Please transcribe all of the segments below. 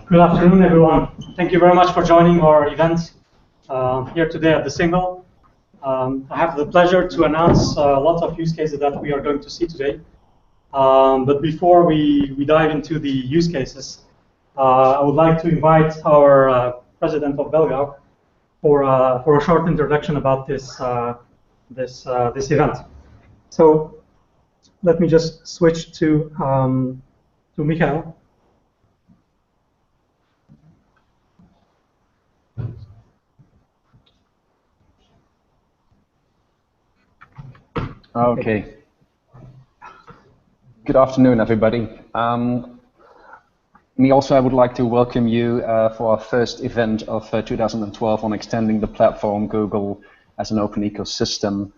Good afternoon, everyone. Thank you very much for joining our event here today at deSingel. I have the pleasure to announce lots of use cases that we are going to see today. But before we dive into the use cases, I would like to invite our president of Belgaug for a short introduction about this event. So let me just switch to Michael. Okay. Good afternoon, everybody. Me also, I would like to welcome you for our first event of 2012 on extending the platform Google as an open ecosystem.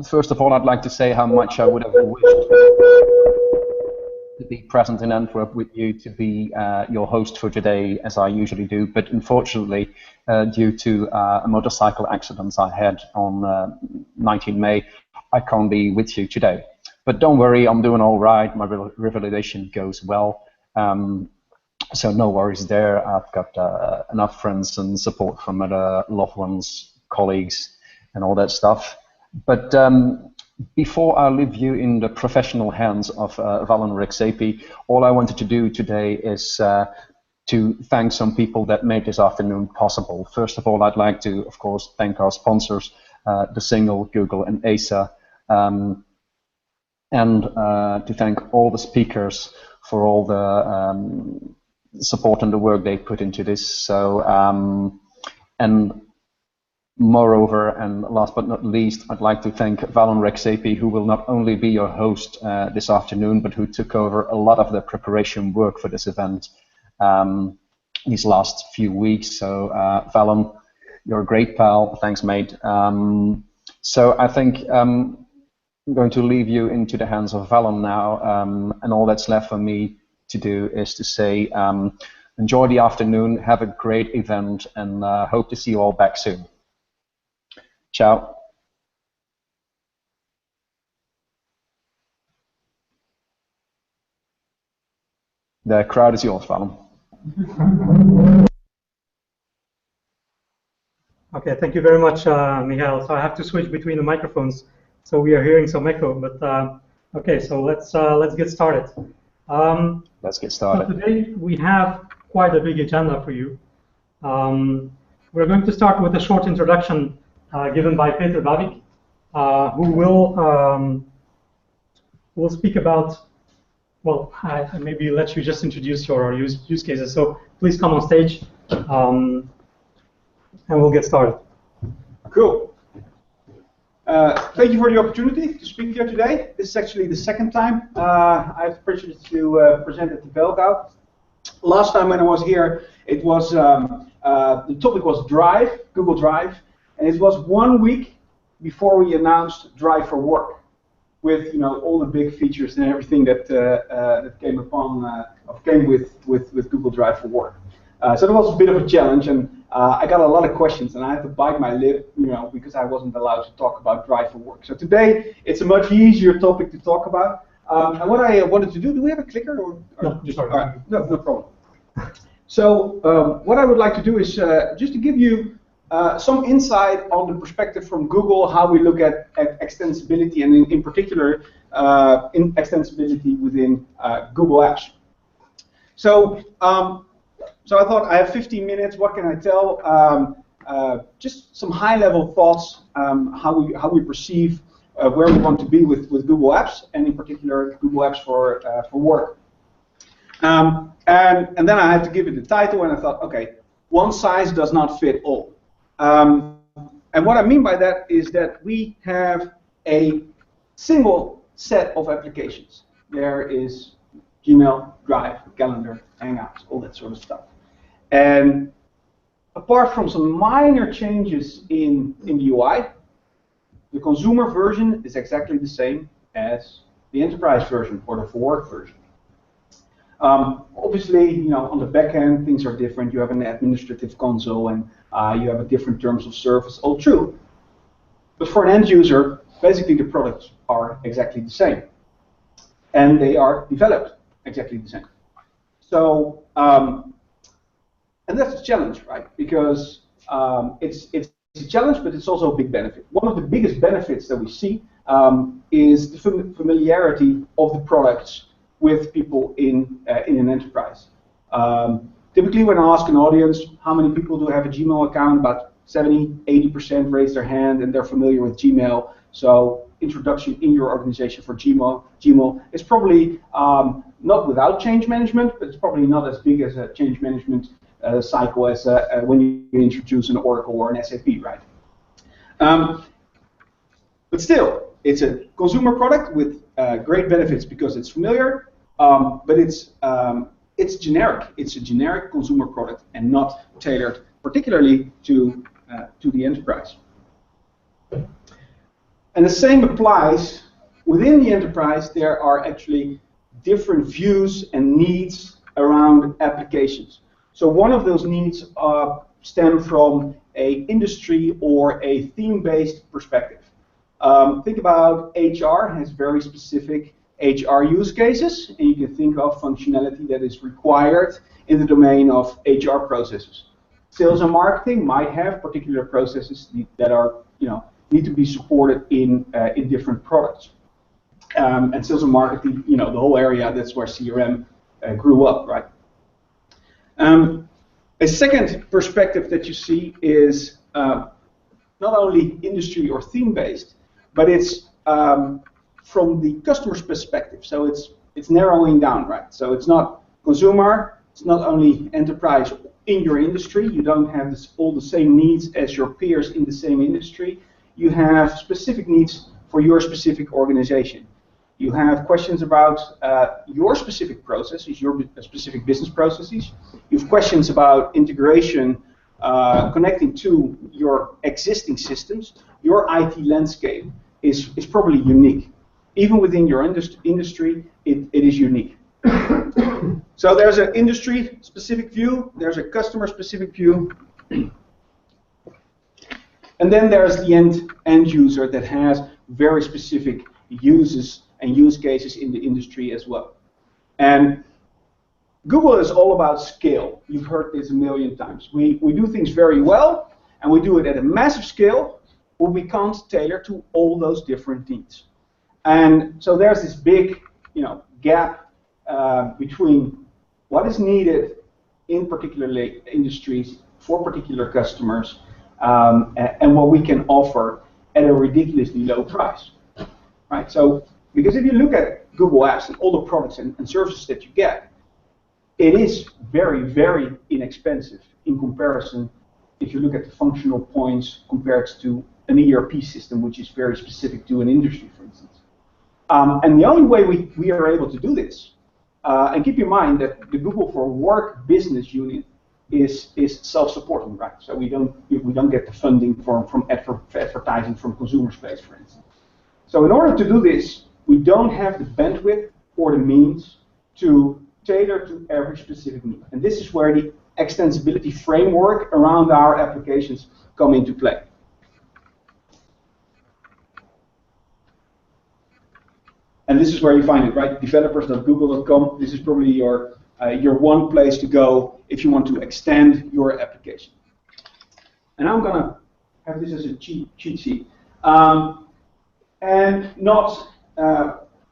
First of all, I'd like to say how much I would have wished to be present in Antwerp with you, to be your host for today, as I usually do. But unfortunately, due to a motorcycle accident I had on 19 May, I can't be with you today. But don't worry, I'm doing all right. My revalidation goes well. So no worries there. I've got enough friends and support from other loved ones, colleagues, and all that stuff. But before I leave you in the professional hands of Val and Rexapi, all I wanted to do today is to thank some people that made this afternoon possible. First of all, I'd like to, of course, thank our sponsors, deSingel, Google, and ASA, and to thank all the speakers for all the support and the work they put into this. So, and moreover, and last but not least, I'd like to thank Val and Rexapi, who will not only be your host this afternoon, but who took over a lot of the preparation work for this event these last few weeks. So, Valen, you're a great pal. Thanks, mate. So I think I'm going to leave you into the hands of Valen now, and all that's left for me to do is to say enjoy the afternoon, have a great event, and hope to see you all back soon. Ciao. The crowd is yours, Valen. Okay, thank you very much, Michael. So I have to switch between the microphones, so we are hearing some echo. But okay, so let's get started. Let's get started. So today we have quite a big agenda for you. We're going to start with a short introduction given by Peter Bavinck, who will speak about. Well, I maybe let you just introduce your use cases. So please come on stage, and we'll get started. Cool. Thank you for the opportunity to speak here today. This is actually the second time I have the privilege to present at the Belgaug. Last time when I was here, it was the topic was Drive, Google Drive, and it was 1 week before we announced Drive for Work, with all the big features and everything that that came with Google Drive for Work. So it was a bit of a challenge, and I got a lot of questions, and I had to bite my lip, because I wasn't allowed to talk about Drive for Work. So today it's a much easier topic to talk about. And what I wanted to do we have a clicker? No, sorry. No problem. So what I would like to do is just to give you some insight on the perspective from Google, how we look at extensibility, and in particular, in extensibility within Google Apps. So, so I thought I have 15 minutes. What can I tell? Just some high-level thoughts, how we perceive where we want to be with Google Apps, and in particular Google Apps for work. And then I had to give it the title, and I thought, okay, one size does not fit all. And what I mean by that is that we have a single set of applications. There is Gmail, Drive, Calendar, Hangouts, all that sort of stuff. And apart from some minor changes in the UI, the consumer version is exactly the same as the enterprise version or the for work version. Obviously, on the back end, things are different. You have an administrative console, and you have a different terms of service. All true. But for an end user, basically the products are exactly the same, and they are developed exactly the same. So, and that's a challenge, right? Because it's a challenge, but it's also a big benefit. One of the biggest benefits that we see is the familiarity of the products with people in an enterprise. Typically, when I ask an audience how many people do have a Gmail account, about 70–80% raise their hand and they're familiar with Gmail. So introduction in your organization for Gmail is probably not without change management, but it's probably not as big as a change management cycle as when you introduce an Oracle or an SAP, right? But still, it's a consumer product with great benefits because it's familiar, but it's generic. It's a generic consumer product and not tailored particularly to the enterprise. And the same applies within the enterprise. There are actually different views and needs around applications. So one of those needs stem from a industry or a theme-based perspective. Think about HR has very specific HR use cases, and you can think of functionality that is required in the domain of HR processes. Sales and marketing might have particular processes that are, need to be supported in different products. And sales and marketing, the whole area, that's where CRM grew up, right? A second perspective that you see is not only industry or theme-based, but it's from the customer's perspective. So it's narrowing down, right? So it's not consumer, it's not only enterprise in your industry. You don't have all the same needs as your peers in the same industry. You have specific needs for your specific organization. You have questions about your specific processes, your specific business processes. You have questions about integration, connecting to your existing systems. Your IT landscape is probably unique. Even within your industry, it is unique. So there's an industry-specific view, there's a customer-specific view, and then there's the end user that has very specific uses and use cases in the industry as well. And Google is all about scale. You've heard this a million times. We do things very well, and we do it at a massive scale, but we can't tailor to all those different needs. And so there's this big, gap between what is needed in particular industries for particular customers and what we can offer at a ridiculously low price, right? So because if you look at Google Apps and all the products and services that you get, it is very, very inexpensive in comparison if you look at the functional points compared to an ERP system, which is very specific to an industry, for instance. And the only way we are able to do this, and keep in mind that the Google for Work business unit is self-supporting, right? So we don't get the funding from advertising from consumer space, for instance. So in order to do this, we don't have the bandwidth or the means to tailor to every specific need. And this is where the extensibility framework around our applications come into play. And this is where you find it, right? Developers.google.com. This is probably your one place to go if you want to extend your application. And I'm going to have this as a cheat sheet. And not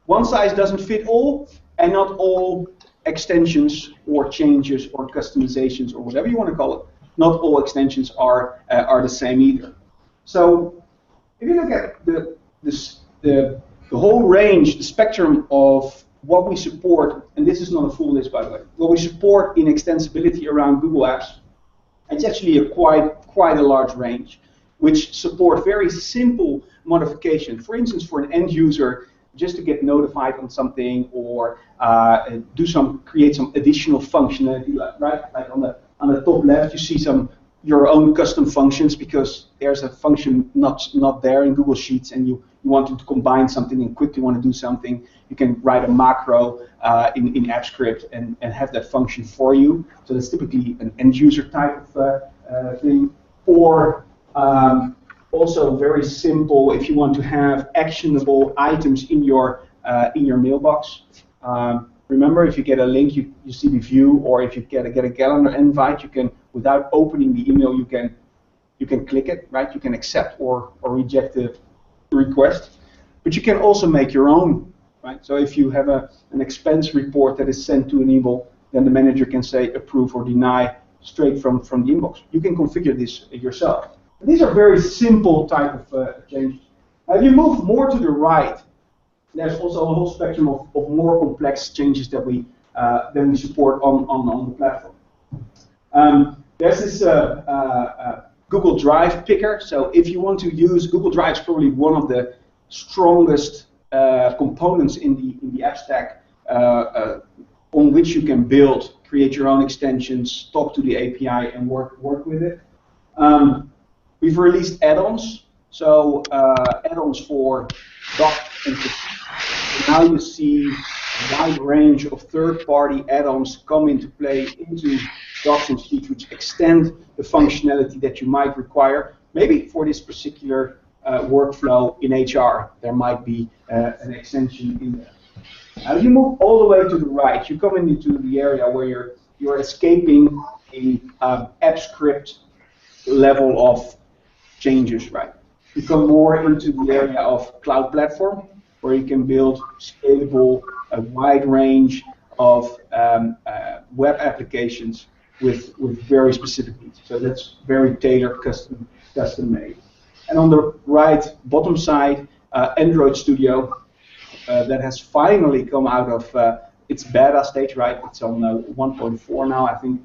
one size doesn't fit all, and not all extensions or changes or customizations or whatever you want to call it, not all extensions are the same either. So if you look at the whole range, the spectrum of what we support, and this is not a full list by the way, what we support in extensibility around Google Apps, it's actually quite a large range, which support very simple modification. For instance, for an end user, just to get notified on something or create some additional functionality, right? Like on the top left, you see your own custom functions because there's a function not there in Google Sheets, and you wanted to combine something and quickly want to do something. You can write a macro in AppScript and have that function for you. So that's typically an end user type of thing. Or Also very simple if you want to have actionable items in your mailbox. Remember, if you get a link, you see the view, or if you get a calendar invite, you can, without opening the email, you can click it, right? You can accept or reject the request. But you can also make your own, right? So if you have an expense report that is sent to an email, then the manager can say approve or deny straight from the inbox. You can configure this yourself. These are very simple type of changes. If you move more to the right, there's also a whole spectrum of more complex changes that we support on the platform. There's this Google Drive picker. So if you want to use Google Drive, is probably one of the strongest components in the app stack on which you can build, create your own extensions, talk to the API, and work with it. We've released add-ons, so add-ons for docs and so now you see a wide range of third-party add-ons come into play into docs and sheets, which extend the functionality that you might require. Maybe for this particular workflow in HR, there might be an extension in there. Now, if you move all the way to the right, you come into the area where you're escaping a app script level of changes, right? You come more into the area of cloud platform, where you can build scalable, a wide range of web applications with very specific needs. So that's very tailored, custom made. And on the right bottom side, Android Studio, that has finally come out of its beta stage, right? It's on 1.4 now, I think,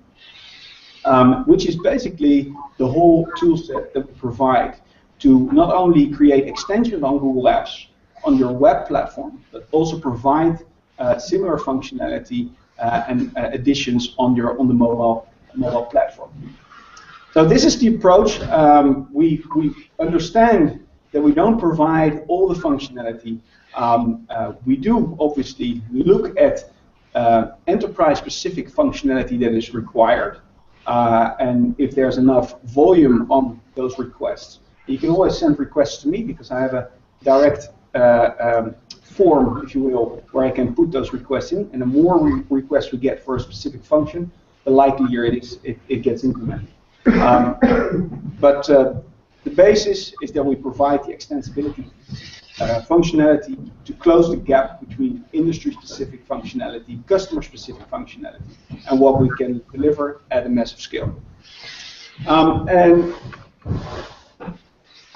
which is basically the whole tool set that we provide to not only create extensions on Google Apps on your web platform, but also provide similar functionality and additions on the mobile platform. So this is the approach. We understand that we don't provide all the functionality. We do obviously look at enterprise-specific functionality that is required, and if there's enough volume on those requests, you can always send requests to me because I have a direct form, if you will, where I can put those requests in, and the more requests we get for a specific function, the likelier it gets implemented. But the basis is that we provide the extensibility functionality to close the gap between industry-specific functionality, customer-specific functionality, and what we can deliver at a massive scale. And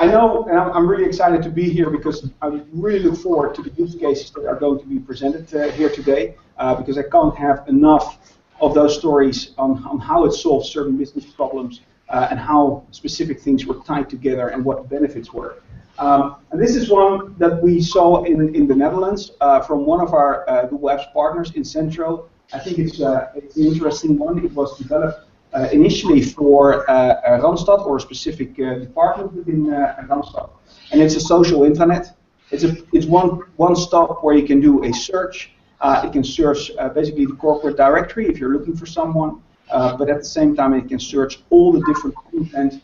I know, and I'm really excited to be here because I really look forward to the use cases that are going to be presented here today, because I can't have enough of those stories on how it solves certain business problems and how specific things were tied together and what the benefits were. And this is one that we saw in the Netherlands from one of our Google Apps partners in Centro. I think it's an interesting one. It was developed initially for Randstad, or a specific department within Randstad, and it's a social intranet. It's one stop where you can do a search. It can search basically the corporate directory if you're looking for someone, but at the same time it can search all the different content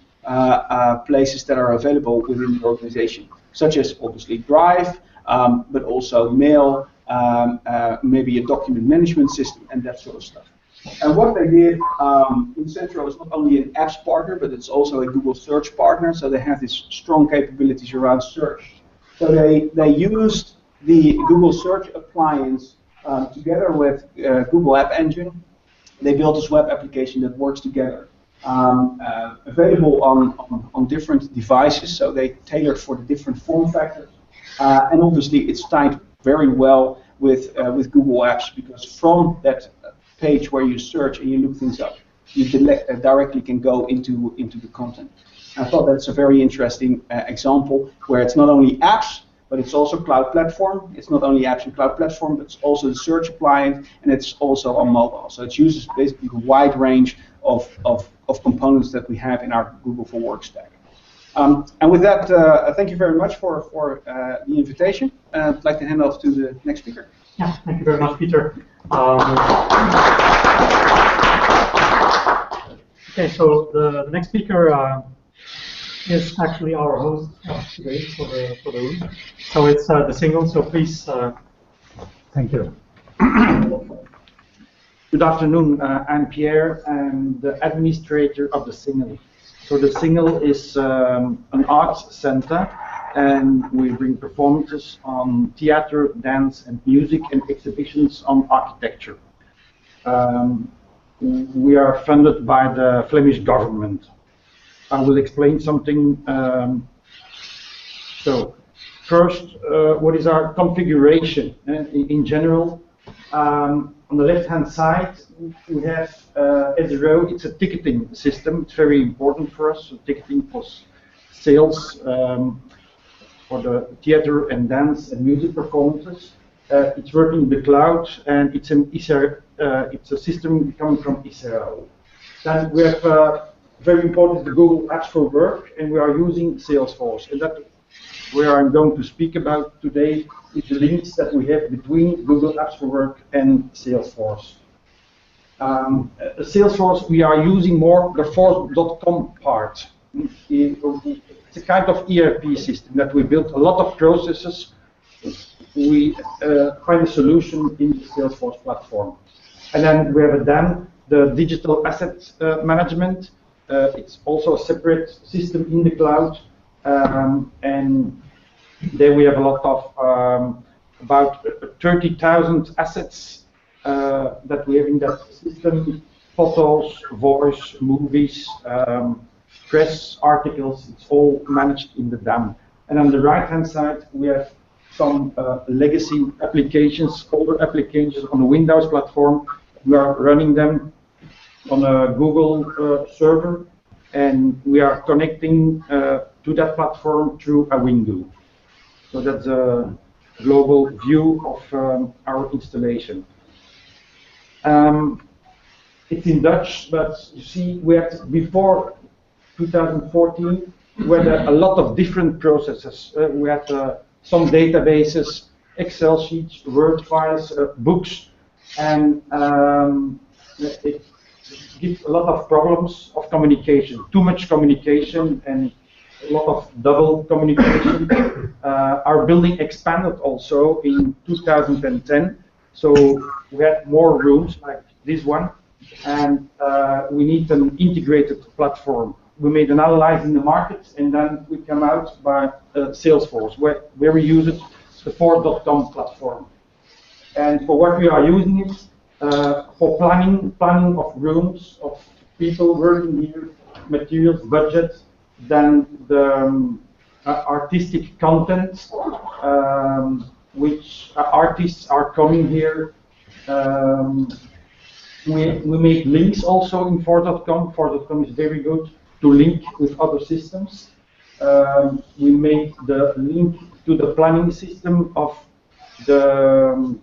places that are available within the organization, such as obviously Drive, but also mail, maybe a document management system, and that sort of stuff. And what they did in Centro is not only an apps partner, but it's also a Google search partner, so they have these strong capabilities around search. So they used the Google search appliance together with Google App Engine. They built this web application that works together, available on different devices, so they tailored for the different form factors. And obviously it's tied very well with Google Apps, because from that page where you search and you look things up, you directly can go into the content. I thought that's a very interesting example where it's not only apps, but it's also cloud platform. It's not only apps and cloud platform, but it's also the search appliance, and it's also on mobile. So it uses basically a wide range of components that we have in our Google for Work stack. And with that, thank you very much for the invitation. I'd like to hand off to the next speaker. Yeah, thank you very much, Peter. Okay, so the next speaker is actually our host today for the room. So it's deSingel. So please, thank you. Good afternoon. I'm Pierre. I'm the administrator of deSingel. So deSingel is an arts center, and we bring performances on theater, dance, and music, and exhibitions on architecture. We are funded by the Flemish government. I will explain something. So first, what is our configuration in general? On the left-hand side, we have SRO. It's a ticketing system. It's very important for us. So ticketing for sales, for the theater and dance and music performances. It's working in the cloud, and it's a system coming from Israel. Then we have very important the Google Apps for Work, and we are using Salesforce. And that where I'm going to speak about today is the links that we have between Google Apps for Work and Salesforce. Salesforce, we are using more the force.com part. It's a kind of ERP system that we built a lot of processes. We find a solution in the Salesforce platform. And then we have the digital asset management. It's also a separate system in the cloud. And there we have a lot of about 30,000 assets that we have in that system: photos, voice, movies, press articles. It's all managed in the DAM. And on the right-hand side, we have some legacy applications, older applications on the Windows platform. We are running them on a Google server, and we are connecting to that platform through a window. So that's a global view of our installation. It's in Dutch, but you see, we had before 2014, we had a lot of different processes. We had some databases, Excel sheets, Word files, books, and it gives a lot of problems of communication, too much communication and a lot of double communication. Our building expanded also in 2010, so we had more rooms like this one, and we need an integrated platform. We made an analysis in the market, and then we come out by Salesforce, where we use it, the force.com platform. And for what we are using it, for planning of rooms, of people working here, materials, budget, then the artistic content, which artists are coming here. We make links also in force.com. Force.com is very good to link with other systems. We made the link to the planning system of the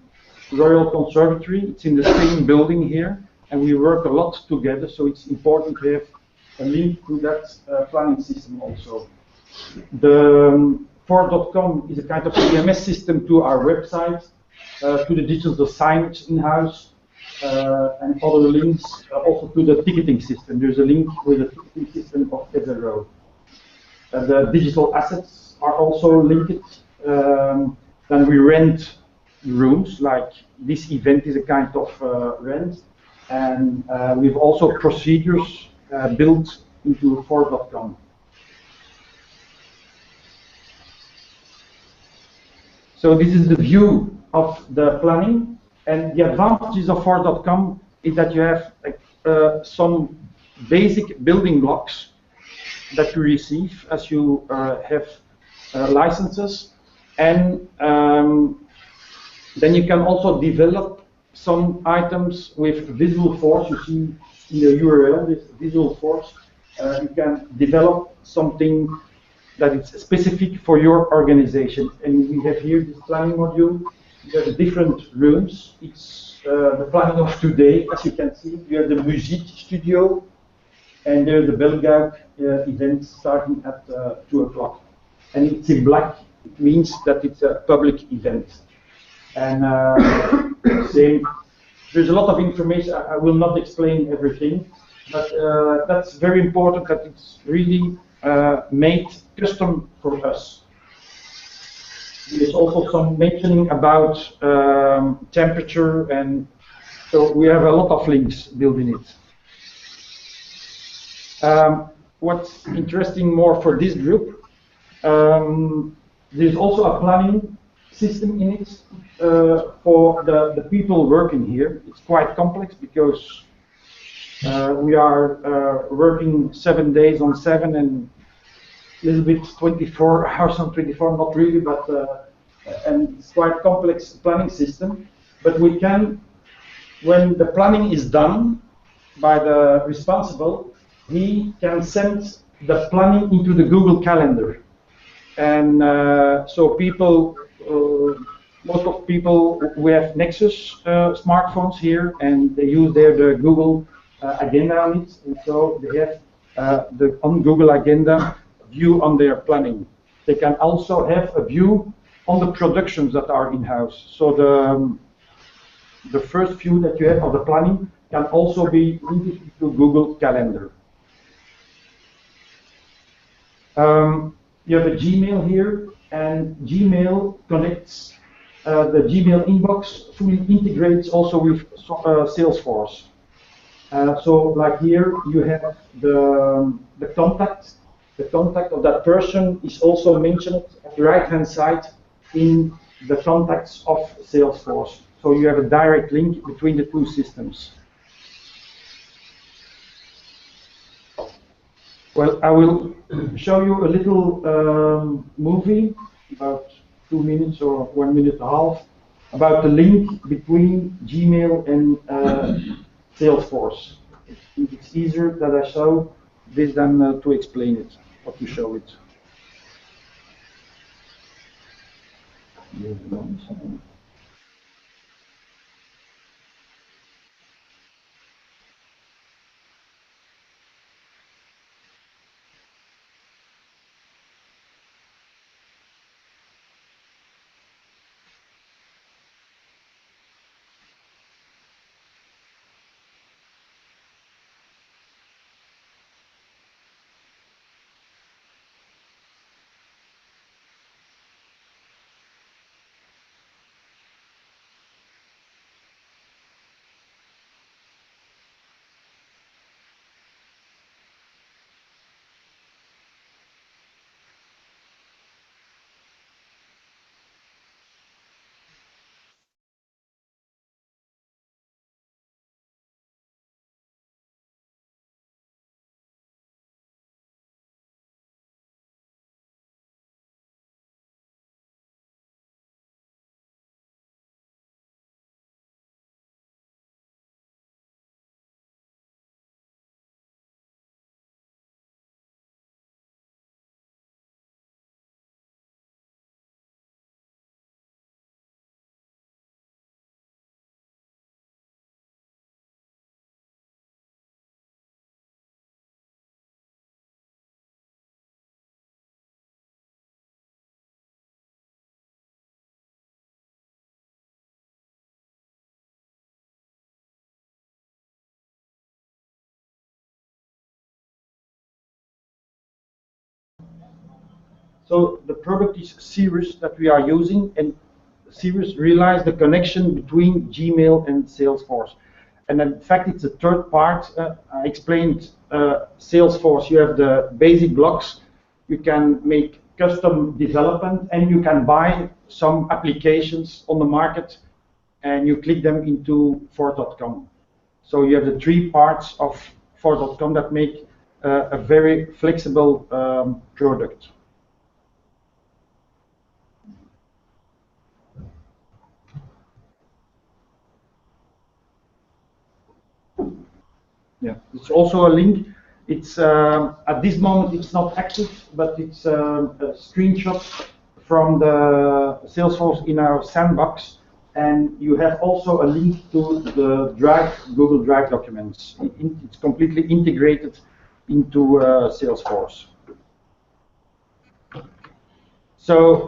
Royal Conservatory. It's in the same building here, and we work a lot together, so it's important to have a link to that planning system also. The force.com is a kind of CMS system to our website, to the digital signage in-house, and other links also to the ticketing system. There's a link with the ticketing system of SRO. The digital assets are also linked. Then we rent rooms, like this event is a kind of rent, and we've also procedures built into force.com. So this is the view of the planning, and the advantages of force.com is that you have some basic building blocks that you receive as you have licenses, and then you can also develop some items with Visual Force. You see in the URL, this Visual Force. You can develop something that is specific for your organization. And we have here this planning module. You have different rooms. It's the planning of today, as you can see. You have the music studio, and there's the Belgaug event starting at 2 o'clock. And it's in black. It means that it's a public event. And same, there's a lot of information. I will not explain everything, but that's very important that it's really made custom for us. There's also some mentioning about temperature, and so we have a lot of links built in it. What's interesting more for this group, there's also a planning system in it for the people working here. It's quite complex because we are working 7 days on 7 and a little bit 24 hours on 24, not really, but and it's quite complex planning system. But we can, when the planning is done by the responsible, he can send the planning into the Google Calendar. And so people, most of people, we have Nexus smartphones here, and they use the Google Agenda on it, and so they have on Google Agenda view on their planning. They can also have a view on the productions that are in-house. So the first view that you have of the planning can also be linked to Google Calendar. You have a Gmail here, and Gmail connects the Gmail inbox, fully integrates also with Salesforce. So like here you have the contact. The contact of that person is also mentioned at the right-hand side in the contacts of Salesforce. So you have a direct link between the two systems. Well, I will show you a little movie, about 2 minutes or 1 minute and a half, about the link between Gmail and Salesforce. I think it's easier that I show this than to explain it, or to show it. So the product is Cirrus that we are using, and Cirrus realized the connection between Gmail and Salesforce. And in fact, it's a third part. I explained Salesforce. You have the basic blocks. You can make custom development, and you can buy some applications on the market, and you click them into Force.com. So you have the 3 parts of Force.com that make a very flexible product. Yeah, it's also a link. It's at this moment it's not active, but it's a screenshot from the Salesforce in our sandbox, and you have also a link to the Drive, Google Drive documents. It's completely integrated into Salesforce. So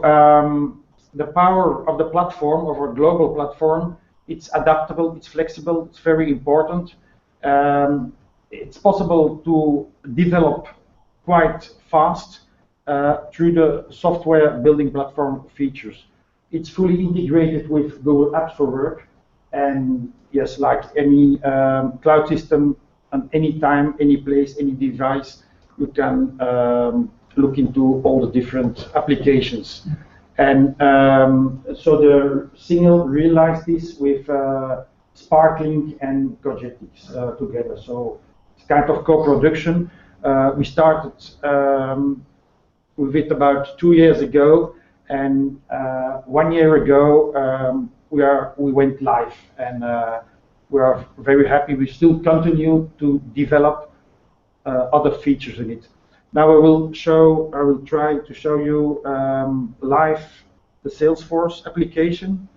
the power of the platform, of our global platform, it's adaptable, it's flexible, it's very important. It's possible to develop quite fast through the software building platform features. It's fully integrated with Google Apps for Work, and yes, like any cloud system, at any time, any place, any device, you can look into all the different applications. And so the deSingel realized this with Sparkling and Cogetics together. So it's kind of co-production. We started with it about 2 years ago, and 1 year ago we went live, and we are very happy. We still continue to develop other features in it. Now I will try to show you live the Salesforce application.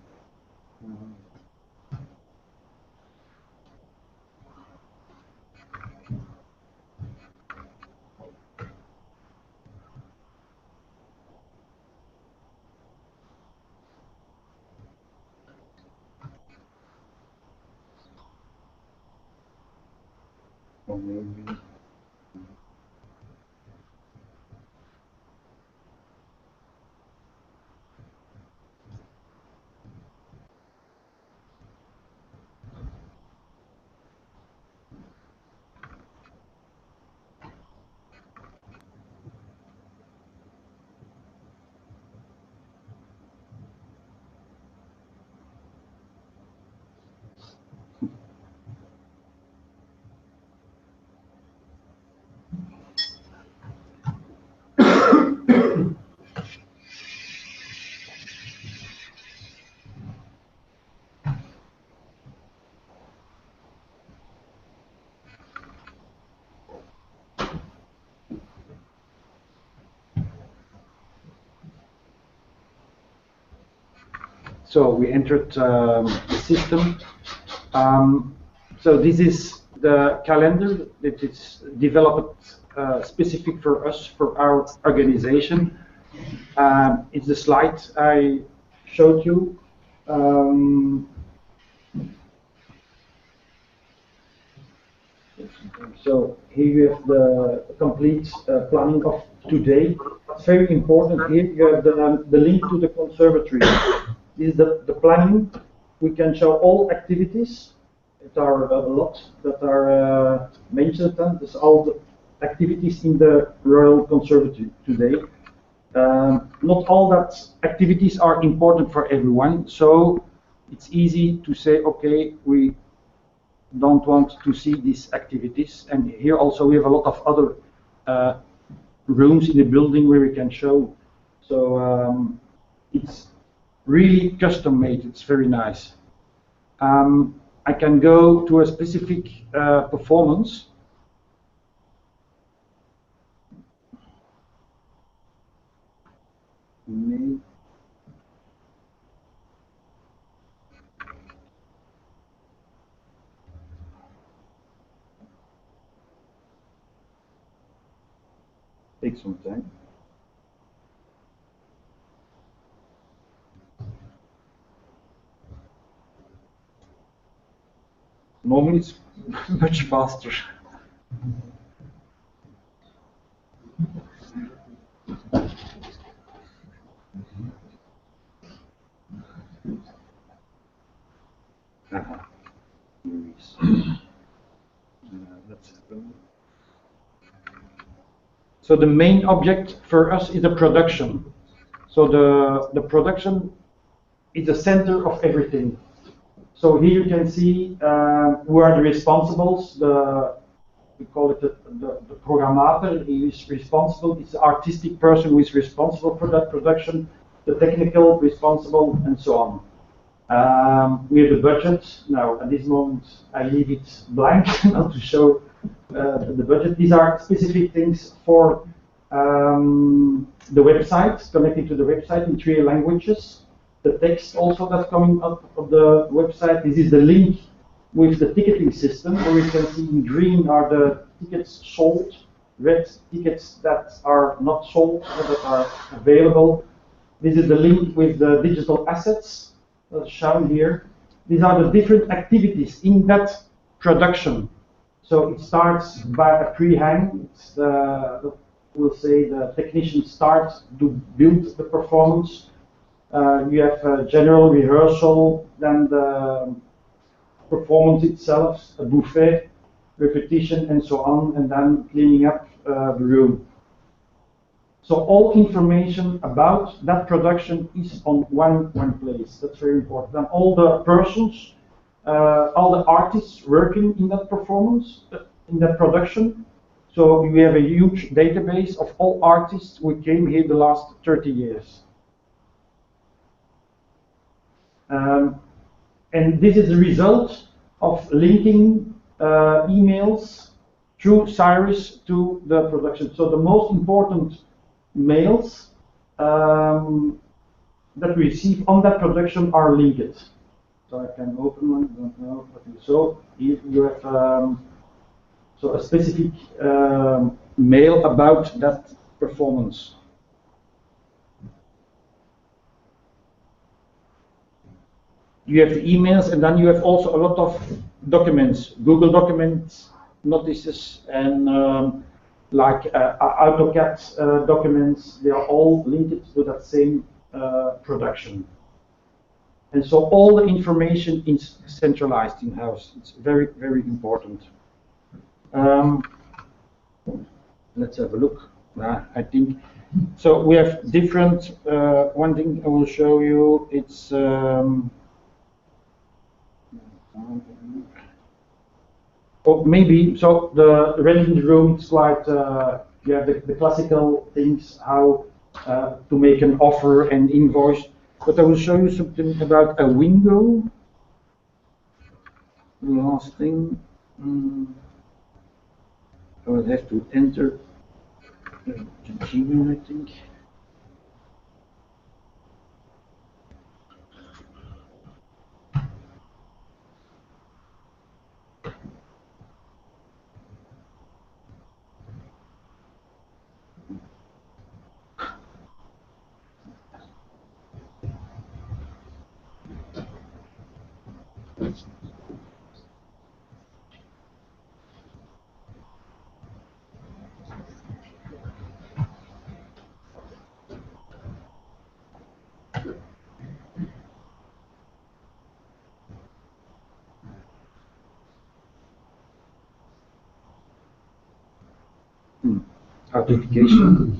So we entered the system. So this is the calendar that is developed specific for us, for our organization. It's the slide I showed you. So here you have the complete planning of today. It's very important. Here you have the link to the conservatory. This is the planning. We can show all activities. There are a lot that are mentioned. There's all the activities in the Royal Conservatory today. Not all that activities are important for everyone, so it's easy to say, okay, we don't want to see these activities. And here also we have a lot of other rooms in the building where we can show. So it's really custom made. It's very nice. I can go to a specific performance. Take some time. Normally it's much faster. So the main object for us is the production. So the production is the center of everything. So here you can see who are the responsibles. We call it the programmator. He is responsible. It's the artistic person who is responsible for that production, the technical responsible, and so on. We have the budget. Now, at this moment, I leave it blank not to show the budget. These are specific things for the website, connecting to the website in 3 languages. The text also that's coming out of the website. This is the link with the ticketing system, where we can see in green are the tickets sold, red tickets that are not sold, that are available. This is the link with the digital assets that's shown here. These are the different activities in that production. So it starts by a pre-hang. It's we'll say the technician starts to build the performance. You have a general rehearsal, then the performance itself, a buffet, repetition, and so on, and then cleaning up the room. So all information about that production is on one place. That's very important. And all the persons, all the artists working in that performance, in that production. So we have a huge database of all artists who came here the last 30 years. And this is the result of linking emails through Cyrus to the production. So the most important mails that we receive on that production are linked. So I can open one. Don't know. So here you have so a specific mail about that performance. You have the emails, and then you have also a lot of documents, Google documents, notices, and like AutoCAD documents. They are all linked to that same production. And so all the information is centralized in-house. It's very, very important. Let's have a look. I think so. We have different. One thing I will show you. It's oh, maybe so. The rent in the room. It's quite. You have the classical things, how to make an offer and invoice. But I will show you something about a window. The last thing. I will have to enter the Gmail, I think. Authentication.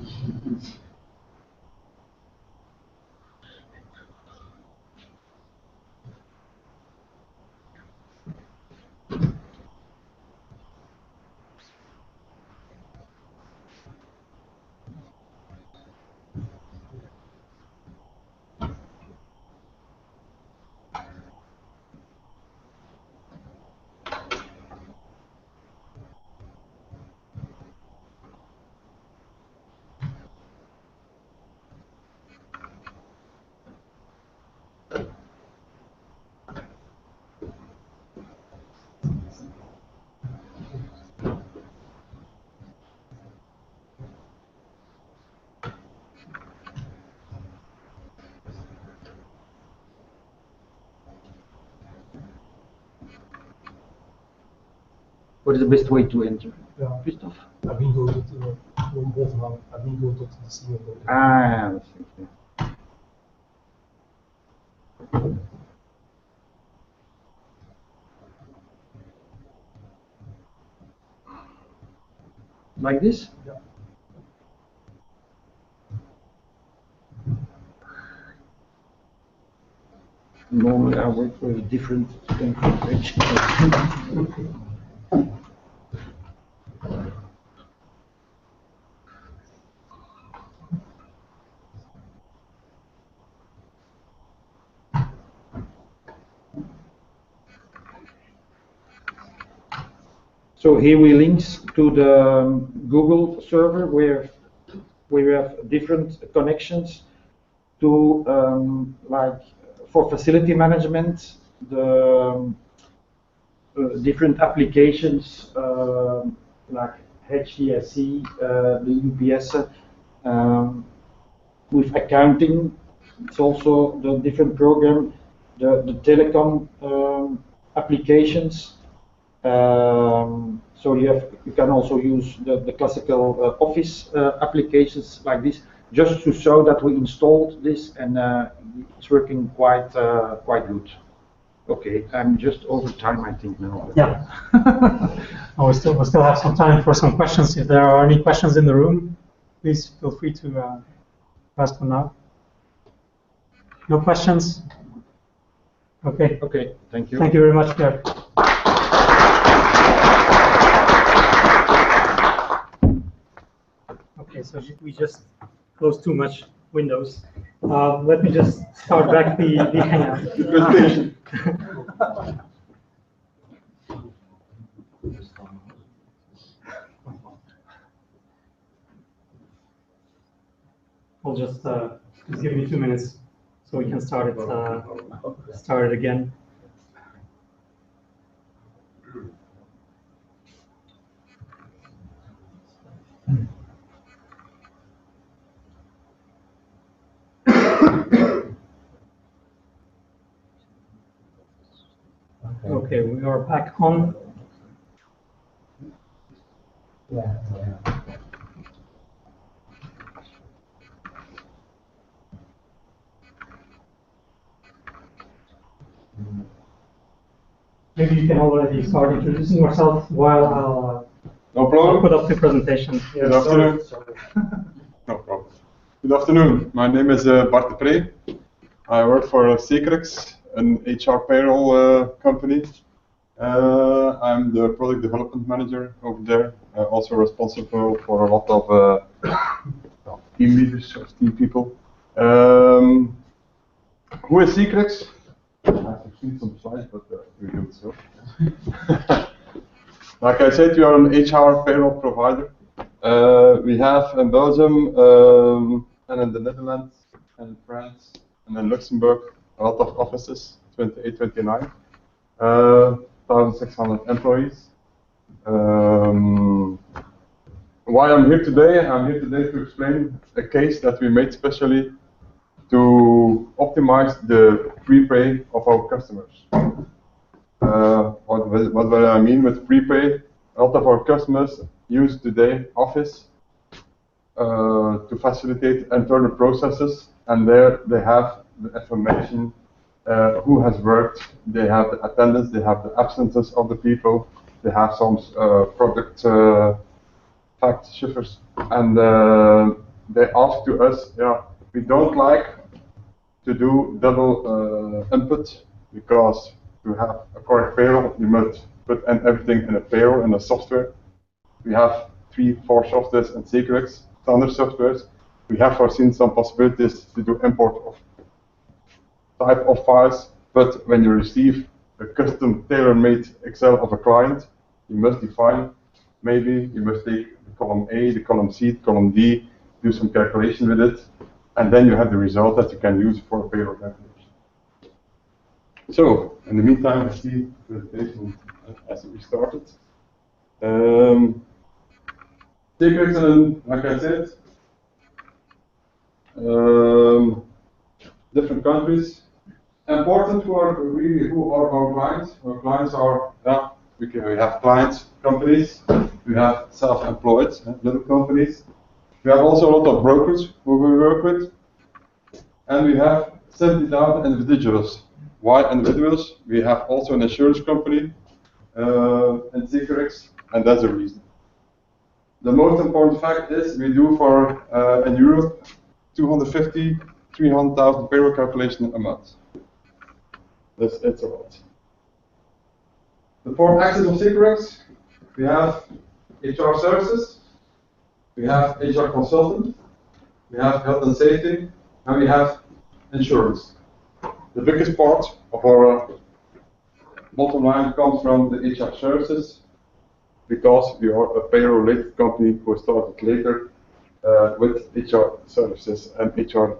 What is the best way to enter? Ja. Christophe? Wingo tot gewoon bovenaan. Wingo tot deSingel. Ah, dat is het. Like this? Ja. Normally I work with a different page. So here we links to the Google server where we have different connections to like for facility management, the different applications like HDSC, the UPS, with accounting. It's also the different program, the telecom applications. So you can also use the classical Office applications like this, just to show that we installed this and it's working quite good. Okay, I'm just over time, I think now. Yeah. We still have some time for some questions. If there are any questions in the room, please feel free to ask them now. No questions? Okay. Okay, thank you. Thank you very much, Pierre. Okay, so we just closed too much windows. Let me just start back the Hangout. I'll just give me 2 minutes so we can start it again. Okay, we are back on. Maybe you can already start introducing yourself while I'll put up the presentation. Good afternoon. No problem. Good afternoon. My name is Bart de Pre. I work for Securex, an HR payroll company. I'm the product development manager over there, also responsible for a lot of team leaders, team people. Who is Securex? I've seen some slides, but we do it so. Like I said, we are an HR payroll provider. We have in Belgium and in the Netherlands and in France and in Luxembourg a lot of offices, 28, 29. 1,600 employees. Why I'm here today? I'm here today to explain a case that we made specially to optimize the prepay of our customers. What do I mean with prepay? A lot of our customers use today Office to facilitate internal processes, and there they have the information. Who has worked, they have the attendance, they have the absences of the people, they have some product fact shifters, and they ask to us, yeah, we don't like to do double input, because to have a correct payroll, you must put everything in a payroll, in a software. We have 3-4 softwares in Securex, standard softwares. We have foreseen some possibilities to do import of type of files, but when you receive a custom tailor-made Excel of a client, you must define, maybe you must take the column A, the column C, the column D, do some calculation with it, and then you have the result that you can use for a payroll calculation. So, in the meantime, I see the presentation as we started. Securex, like I said, different countries. Important who are our clients. Our clients are, we have clients, companies, we have self-employed, little companies. We have also a lot of brokers who we work with, and we have 70,000 individuals. Why individuals? We have also an insurance company in Securex, and that's the reason. The most important fact is we do for, in Europe, 250, 300,000 payroll calculation a month. It's a lot. The 4 axes of Securex, we have HR services, we have HR consultant, we have health and safety, and we have insurance. The biggest part of our bottom line comes from the HR services, because we are a payroll-related company who started later with HR services and HR.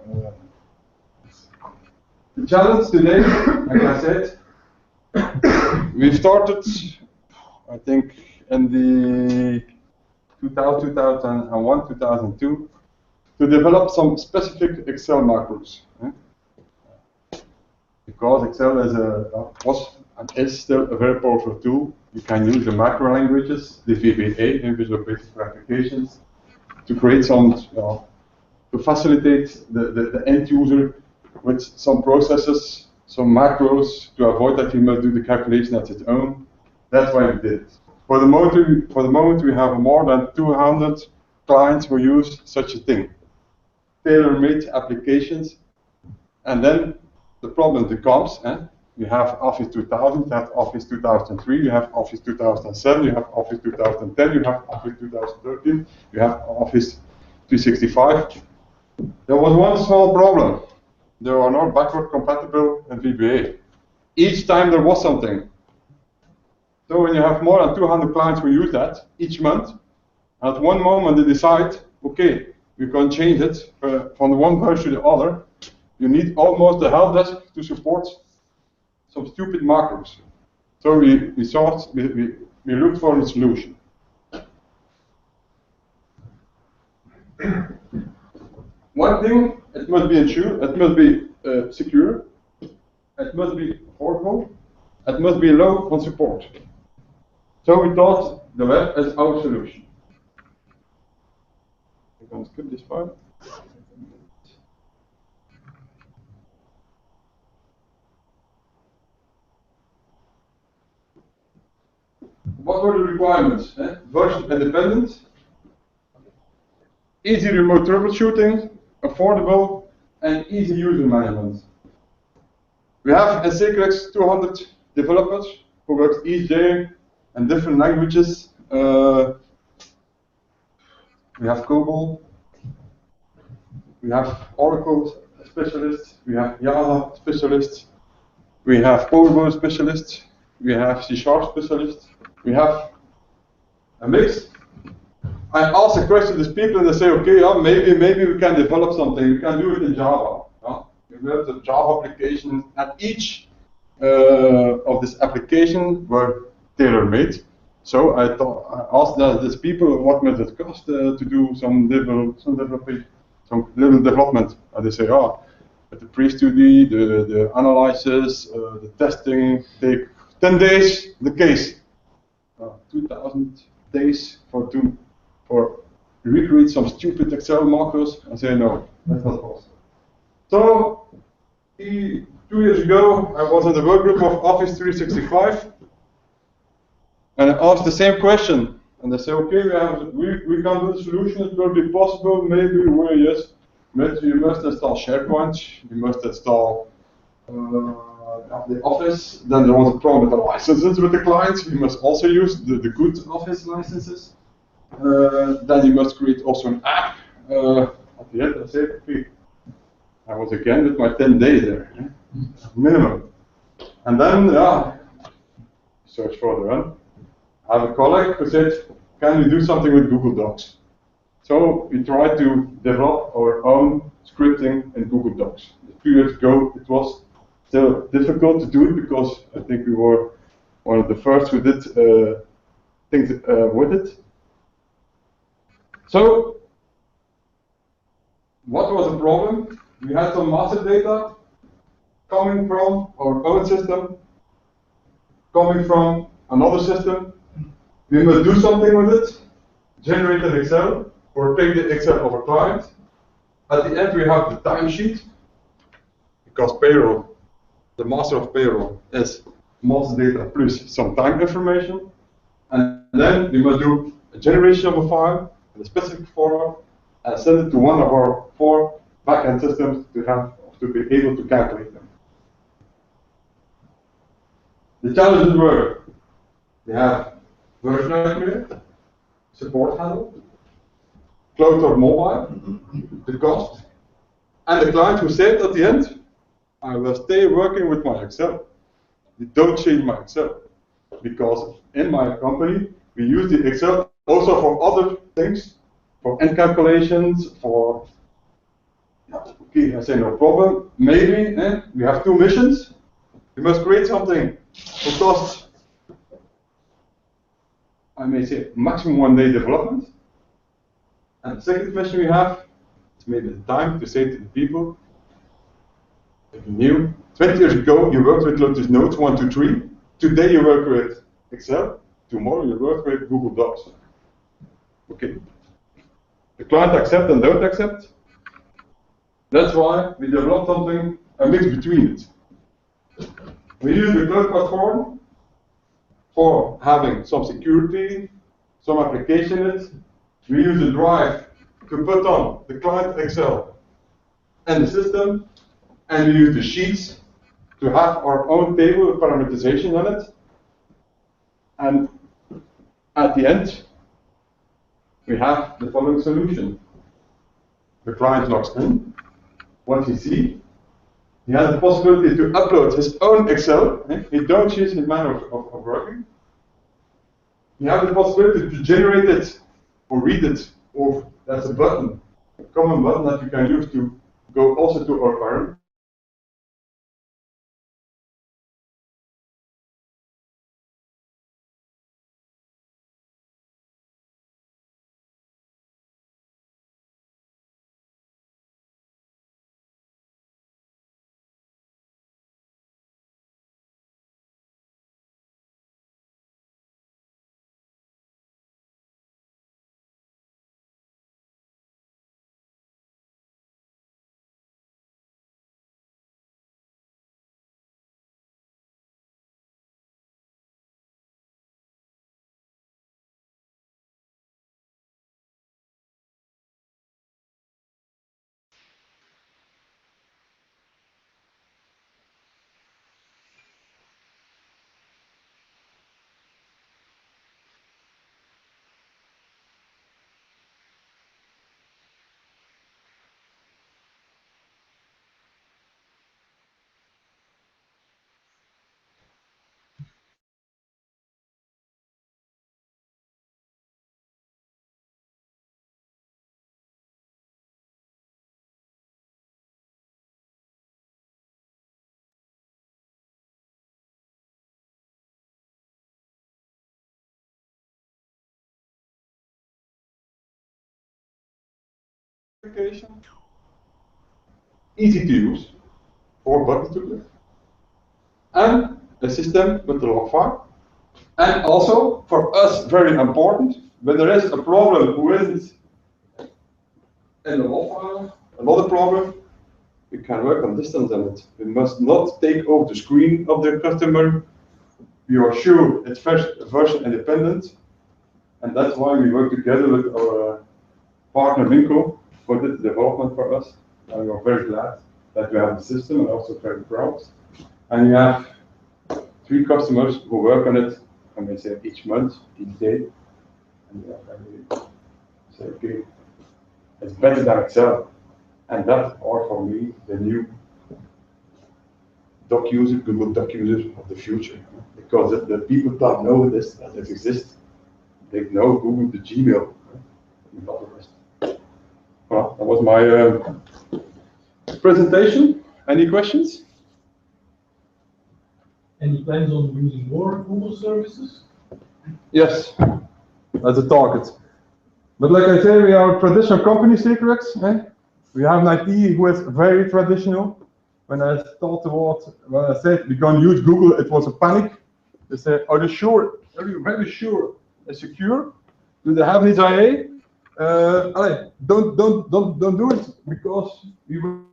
The challenge today, like I said, we started, I think, in the 2001, 2002, to develop some specific Excel macros. Because Excel was and is still a very powerful tool. You can use the macro languages, the VBA, in Visual Basic for Applications, to create some, to facilitate the end user with some processes, some macros, to avoid that he must do the calculation at his own. That's why we did it. For the moment, we have more than 200 clients who use such a thing. Tailor-made applications, and then the problem becomes, you have Office 2000, you have Office 2003, you have Office 2007, you have Office 2010, you have Office 2013, you have Office 365. There was one small problem. There are not backward compatible in VBA. Each time there was something. So when you have more than 200 clients who use that each month, at one moment they decide, okay, we can change it from the one version to the other. You need almost a help desk to support some stupid macros. So we looked for a solution. One thing, it must be insured, it must be secure, it must be affordable, it must be low on support. So we thought the web is our solution. I'm going to skip this part. What were the requirements? Version independent, easy remote troubleshooting, affordable, and easy user management. We have in Securex 200 developers who work each day in different languages. We have Google, we have Oracle specialists, we have Java specialists, we have Payroll specialists, we have C# specialists, we have a mix. I ask a question to these people and they say, okay, maybe we can develop something, we can do it in Java. We built a Java application, and each of this application were tailor-made. So I asked these people what might it cost to do some little development. And they say, the pre-study, the analysis, the testing take 10 days. The case, 2,000 days for recreate some stupid Excel macros. I say no, that's not possible. So 2 years ago, I was in the work group of Office 365. And I asked the same question, and they say, okay, we can do the solution, it will be possible, maybe, well, yes, but you must install Sharepoint, you must install the Office, then there was a problem with the licenses with the clients, you must also use the good Office licenses, then you must create also an app. At the end, I said, okay, I was again with my 10 days there, minimum. And then, search further on. I have a colleague who said, can we do something with Google Docs? So we tried to develop our own scripting in Google Docs. A few years ago, it was still difficult to do it because I think we were one of the first who did things with it. So what was the problem? We had some master data coming from our own system, coming from another system. We must do something with it, generate an Excel, or take the Excel of a client. At the end, we have the timesheet, because Payroll, the master of Payroll, is master data plus some time information. And then we must do a generation of a file in a specific format and send it to one of our 4 backend systems to be able to calculate them. The challenges were, we have version estimator, support handle, cloud or mobile, the cost, and the client who said at the end, I will stay working with my Excel. You don't change my Excel. Because in my company, we use the Excel also for other things, for end calculations, for, okay, I say no problem. Maybe we have 2 missions. We must create something for cost, I may say, maximum 1 day development. And the second mission we have is maybe the time to say to the people, if you knew, 20 years ago you worked with Lotus Notes 1, 2, 3, Today you work with Excel, tomorrow you work with Google Docs. Okay. The client accept and don't accept. That's why we developed something, a mix between it. We use the cloud platform for having some security, some application in it. We use the Drive to put on the client Excel and the system, and we use the sheets to have our own table of parameterization on it. And at the end, we have the following solution. The client logs in. What he sees, he has the possibility to upload his own Excel. He don't choose his manner of working. He has the possibility to generate it or read it, or that's a button, a common button that you can use to go also to our parent. Application. Easy to use, 4 buttons to click, and a system with the log file. And also, for us, very important, when there is a problem who isn't in the log file, another problem, we can work on distance on it. We must not take over the screen of the customer. We are sure it's version independent, and that's why we work together with our partner Winco for this development for us. And we are very glad that we have the system and also very proud. And we have 3 customers who work on it, I may say each month, each day. And we are very say, okay, it's better than Excel. And that are for me the new doc user, Google Doc user of the future. Because the people that know this, that it exists, they know Google the Gmail, not the rest. Well, that was my presentation. Any questions? Any plans on using more Google services? Yes, that's a target. But like I say, we are a traditional company, Securex. We have an IT who is very traditional. When I said we're going to use Google, it was a panic. They said, "Are you sure? Are you very sure it's secure? Do they have this IA? Don't do it because we will."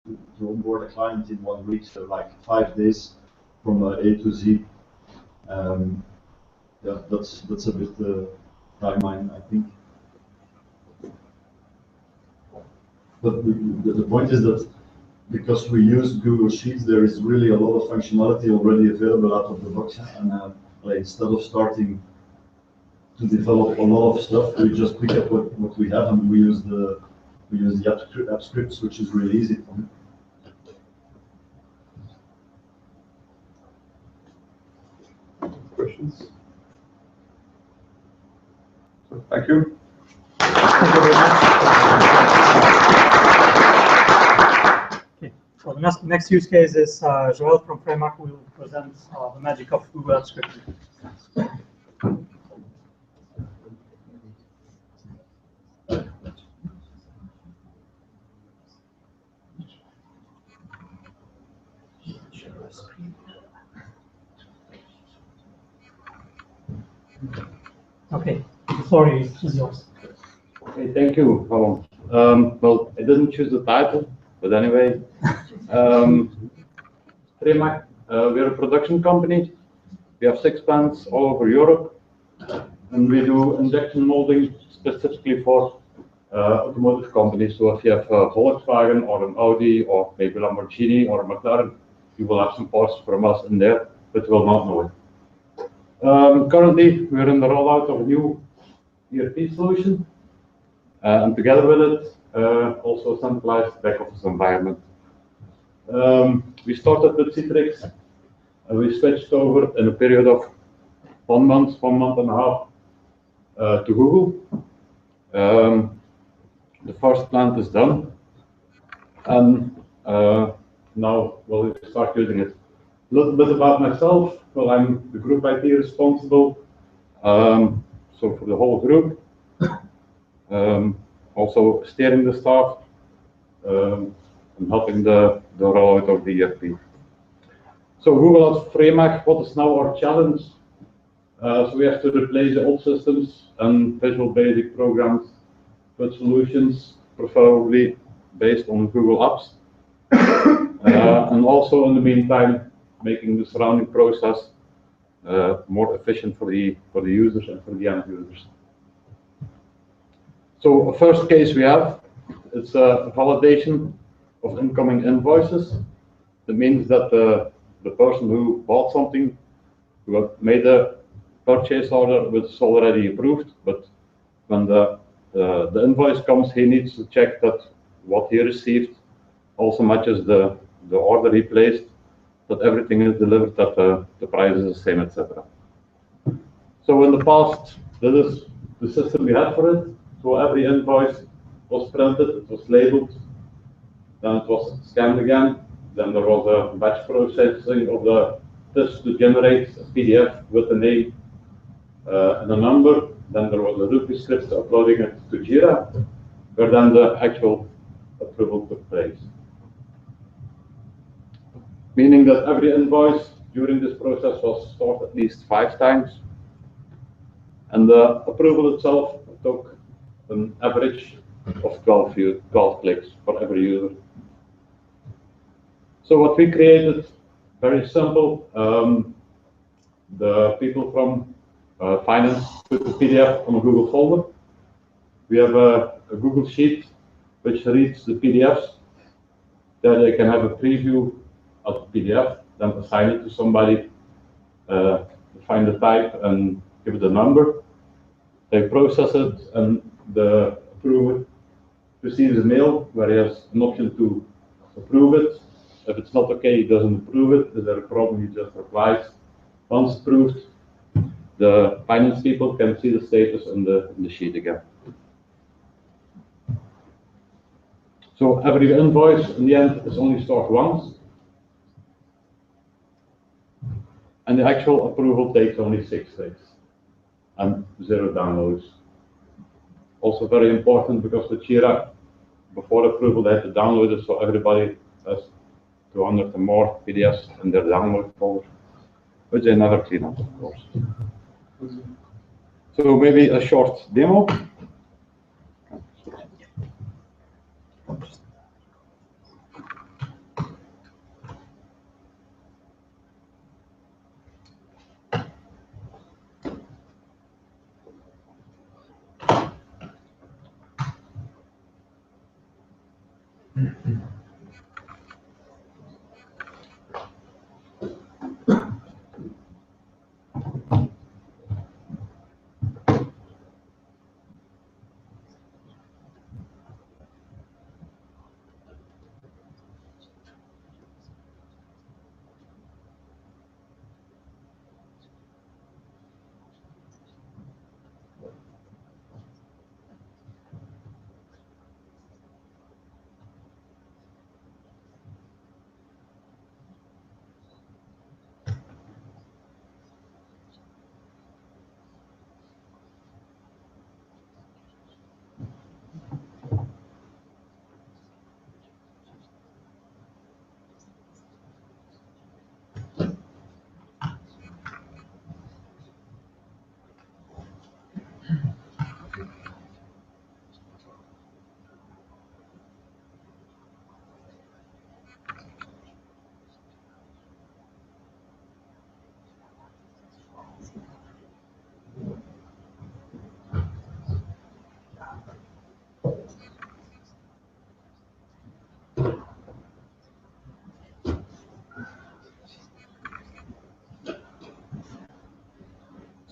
to onboard a client in 1 week, so like 5 days from A to Z. Yeah, that's a bit timeline, I think. But the point is that because we use Google Sheets, there is really a lot of functionality already available out of the box, and like, instead of starting to develop a lot of stuff, we just pick up what we have, and we use the app scripts, which is really easy. Questions? Thank you. Thank you very much. Okay. So the next use case is Joël from Fremach, who will present the magic of Google App Scripting. Okay, the floor is yours. Okay, thank you, Ron. Well, I didn't choose the title, but anyway, Fremach, we're a production company. We have 6 plants all over Europe, and we do injection molding specifically for automotive companies. So if you have a Volkswagen or an Audi or maybe Lamborghini or a McLaren, you will have some parts from us in there, but you will not know it. Currently, we're in the rollout of a new ERP solution, and together with it, also a centralized back office environment. We started with Securex, and we switched over in a period of 1 month and a half to Google. The first plant is done, and now we'll start using it. A little bit about myself. Well, I'm the group IT responsible, so for the whole group. Also steering the staff and helping the rollout of the ERP. So Google at Fremach, what is now our challenge? So we have to replace the old systems and Visual Basic programs with solutions, preferably based on Google Apps. And also in the meantime, making the surrounding process more efficient for the users and for the end users. So a first case we have, it's a validation of incoming invoices. That means that the person who bought something, who made a purchase order, which is already approved, but when the invoice comes, he needs to check that what he received also matches the order he placed, that everything is delivered, that the price is the same, etc. So in the past, this is the system we had for it. So every invoice was printed, it was labeled, then it was scanned again, then there was a batch processing of this to generate a PDF with a name and a number. Then there was a rupee script uploading it to Jira, where then the actual approval took place. Meaning that every invoice during this process was stored at least 5 times, and the approval itself took an average of 12 clicks for every user. So what we created, very simple. The people from finance put the PDF on a Google folder. We have a Google Sheet which reads the PDFs. There they can have a preview of the PDF, then assign it to somebody, find the type and give it a number. They process it, and the approver receives a mail where he has an option to approve it. If it's not okay, he doesn't approve it. If there's a problem, he just replies. Once approved, the finance people can see the status in the sheet again. So every invoice in the end is only stored once, and the actual approval takes only 6 clicks and 0 downloads. Also very important, because with Jira, before approval they have to download it, so everybody has 200 and more PDFs in their download folder, which they never clean up, of course. So maybe a short demo.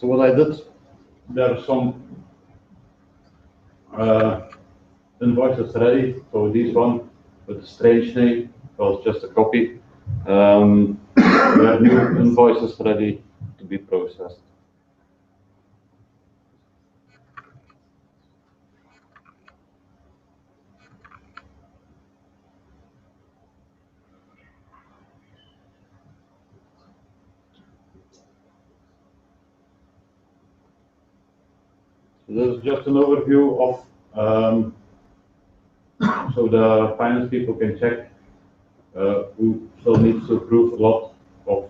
So what I did, there are some invoices ready. So this one with a strange name was just a copy. There are new invoices ready to be processed. This is just an overview of, so the finance people can check who still needs to approve a lot of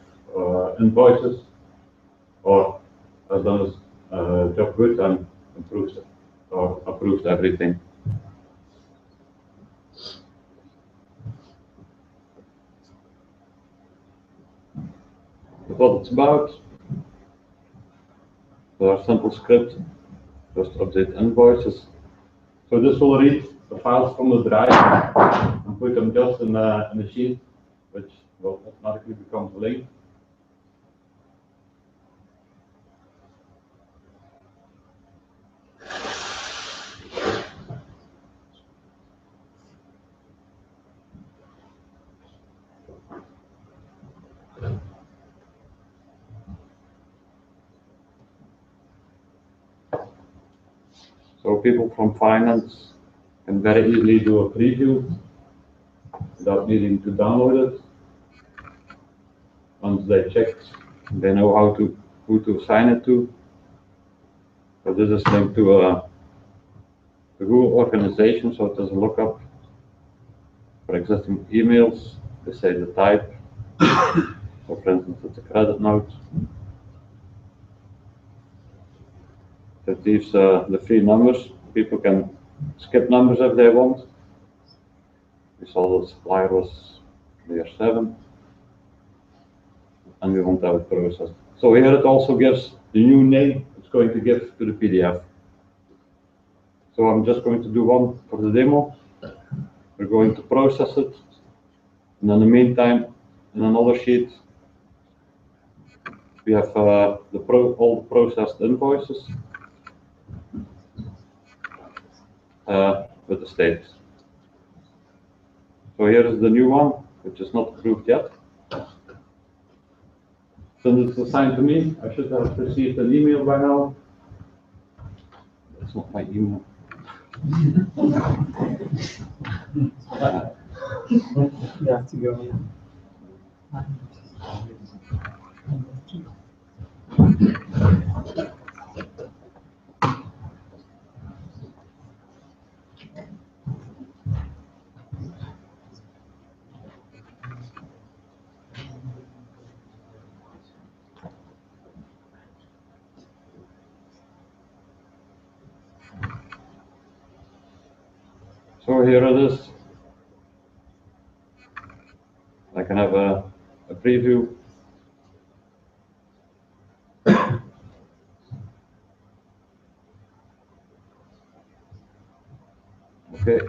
invoices, or has done his job good and improves it, or approves everything. But what it's about, there are simple scripts. Just update invoices. So this will read the files from the drive and put them just in a sheet, which will automatically become a link. So people from finance can very easily do a preview without needing to download it. Once they check, they know who to assign it to. So this is linked to the Google organization, so it does a lookup for existing emails. They say the type. So for instance, it's a credit note. That leaves the free numbers. People can skip numbers if they want. We saw the supplier was layer 7, and we want to have it processed. So here it also gives the new name it's going to give to the PDF. So I'm just going to do one for the demo. We're going to process it, and in the meantime, in another sheet, we have all the processed invoices with the status. So here is the new one, which is not approved yet. Since it's assigned to me, I should have received an email by now. That's not my email. You have to go in. So here it is. I can have a preview. Okay.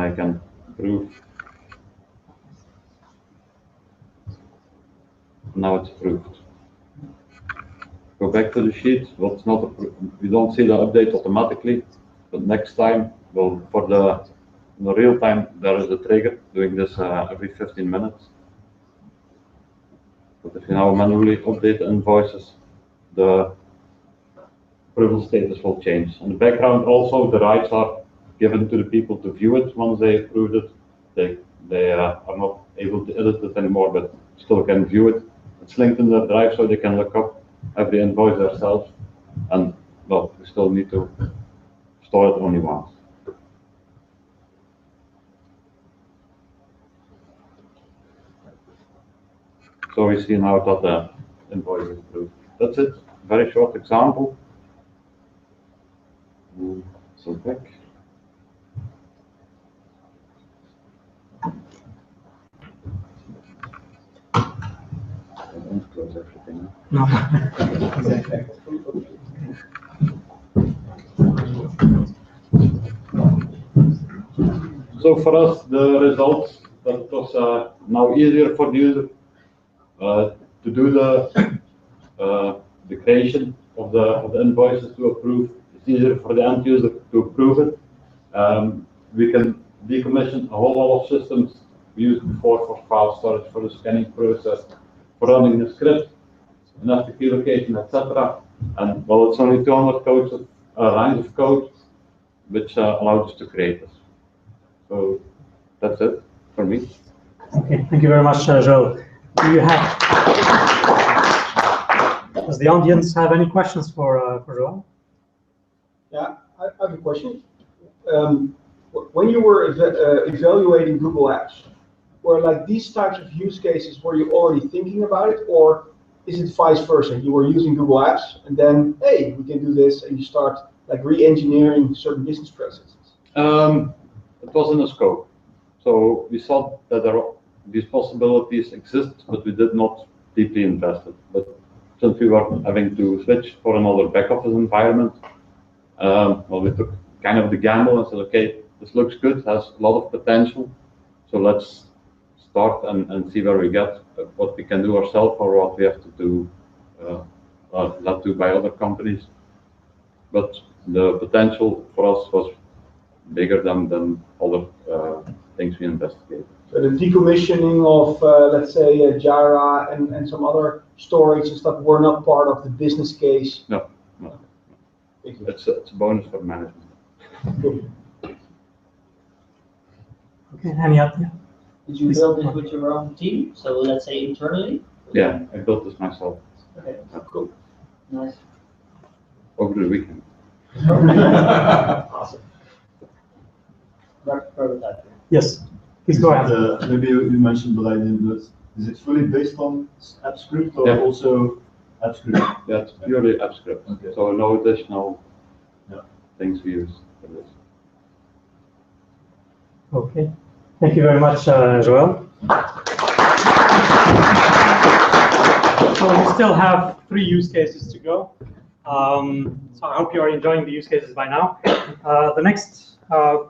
I can approve. Now it's approved. Go back to the sheet. What's not approved? We don't see the update automatically, but next time, well, for the in the real time, there is a trigger doing this every 15 minutes. But if you now manually update the invoices, the approval status will change. In the background, also the rights are given to the people to view it once they approved it. They are not able to edit it anymore, but still can view it. It's linked in the drive, so they can look up every invoice themselves. And well, we still need to store it only once. So we see now that the invoice is approved. That's it. Very short example. So back. I don't close everything. No. Exactly. So for us, the results, that it was now easier for the user to do the creation of the invoices to approve. It's easier for the end user to approve it. We can decommission a whole lot of systems we used before for file storage, for the scanning process, for running the script, enough to key location, etc. And well, it's only 200 lines of code which allows us to create this. So that's it for me. Okay, thank you very much, Joel. Does the audience have any questions for Joel? Yeah, I have a question. When you were evaluating Google Apps, were like these types of use cases, were you already thinking about it, or is it vice versa? You were using Google Apps and then, hey, we can do this, and you start like re-engineering certain business processes? It was in the scope. So we saw that these possibilities exist, but we did not deeply invest it. But since we were having to switch for another back office environment, well, we took kind of the gamble and said, okay, this looks good, has a lot of potential, so let's start and see where we get, what we can do ourselves or what we have to do, not do by other companies. But the potential for us was bigger than other things we investigated. So the decommissioning of, let's say, Jira and some other storage and stuff were not part of the business case? No. It's a bonus for management. Okay, any other? Did you build it with your own team? So let's say internally? Yeah, I built this myself. Okay, cool. Nice. Over the weekend. Awesome. Prototype. Yes, please go ahead. Maybe you mentioned, but I didn't know. Is it fully based on AppScript or also AppScript? Yeah, it's purely AppScript. Okay. So no additional things we use for this. Okay, thank you very much, Joel. So we still have 3 use cases to go. So I hope you are enjoying the use cases by now. The next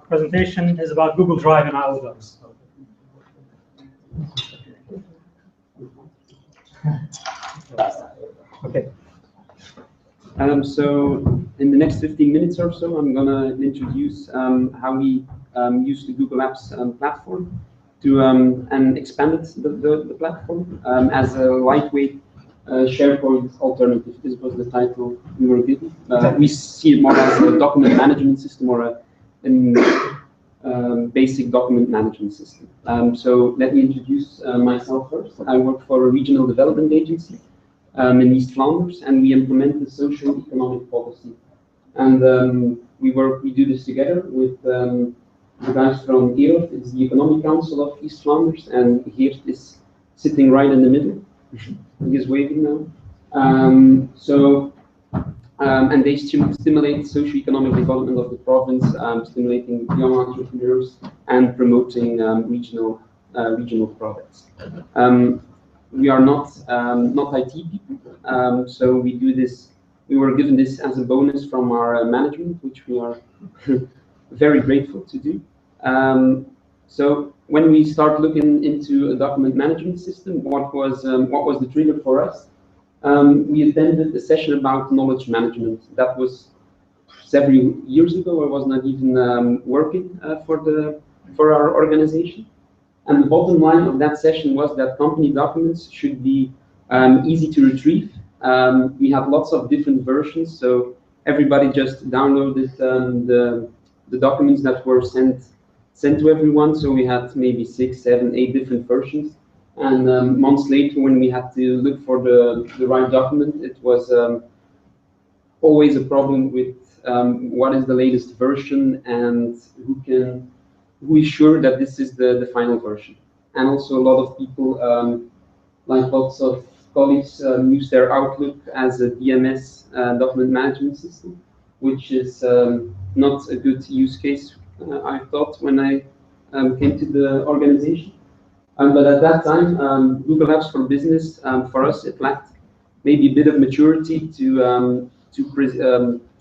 presentation is about Google Drive and AODocs. Okay. So in the next 15 minutes or so, I'm going to introduce how we use the Google Apps platform to and expanded the platform as a lightweight SharePoint alternative. This was the title we were given. We see it more as a document management system or a basic document management system. So let me introduce myself first. I work for a regional development agency in East Flanders, and we implement the social economic policy. And we do this together with the guys from Geert. It's the Economic Council of East Flanders, and Geert is sitting right in the middle. He is waving now. And they stimulate socio-economic development of the province, stimulating young entrepreneurs and promoting regional products. We are not IT people, so we do this. We were given this as a bonus from our management, which we are very grateful to do. So when we start looking into a document management system, what was the trigger for us? We attended a session about knowledge management. That was several years ago. I was not even working for our organization. And the bottom line of that session was that company documents should be easy to retrieve. We had lots of different versions, so everybody just downloaded the documents that were sent to everyone. So we had maybe 6, 7, 8 different versions. And months later, when we had to look for the right document, it was always a problem with what is the latest version and who is sure that this is the final version. And also a lot of people, like lots of colleagues, use their Outlook as a DMS document management system, which is not a good use case, I thought, when I came to the organization. But at that time, Google Apps for Business, for us, it lacked maybe a bit of maturity to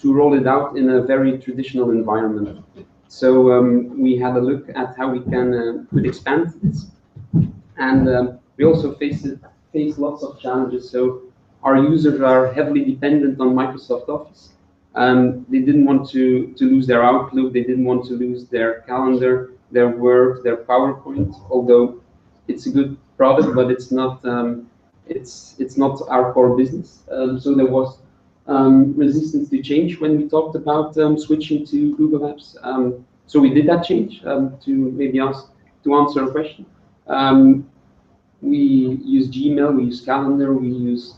roll it out in a very traditional environment. So we had a look at how we could expand this, and we also faced lots of challenges. So our users are heavily dependent on Microsoft Office. They didn't want to lose their Outlook. They didn't want to lose their calendar, their Word, their PowerPoint. Although it's a good product, but it's not our core business. So there was resistance to change when we talked about switching to Google Apps. So we did that change to answer a question. We use Gmail, we use Calendar, we use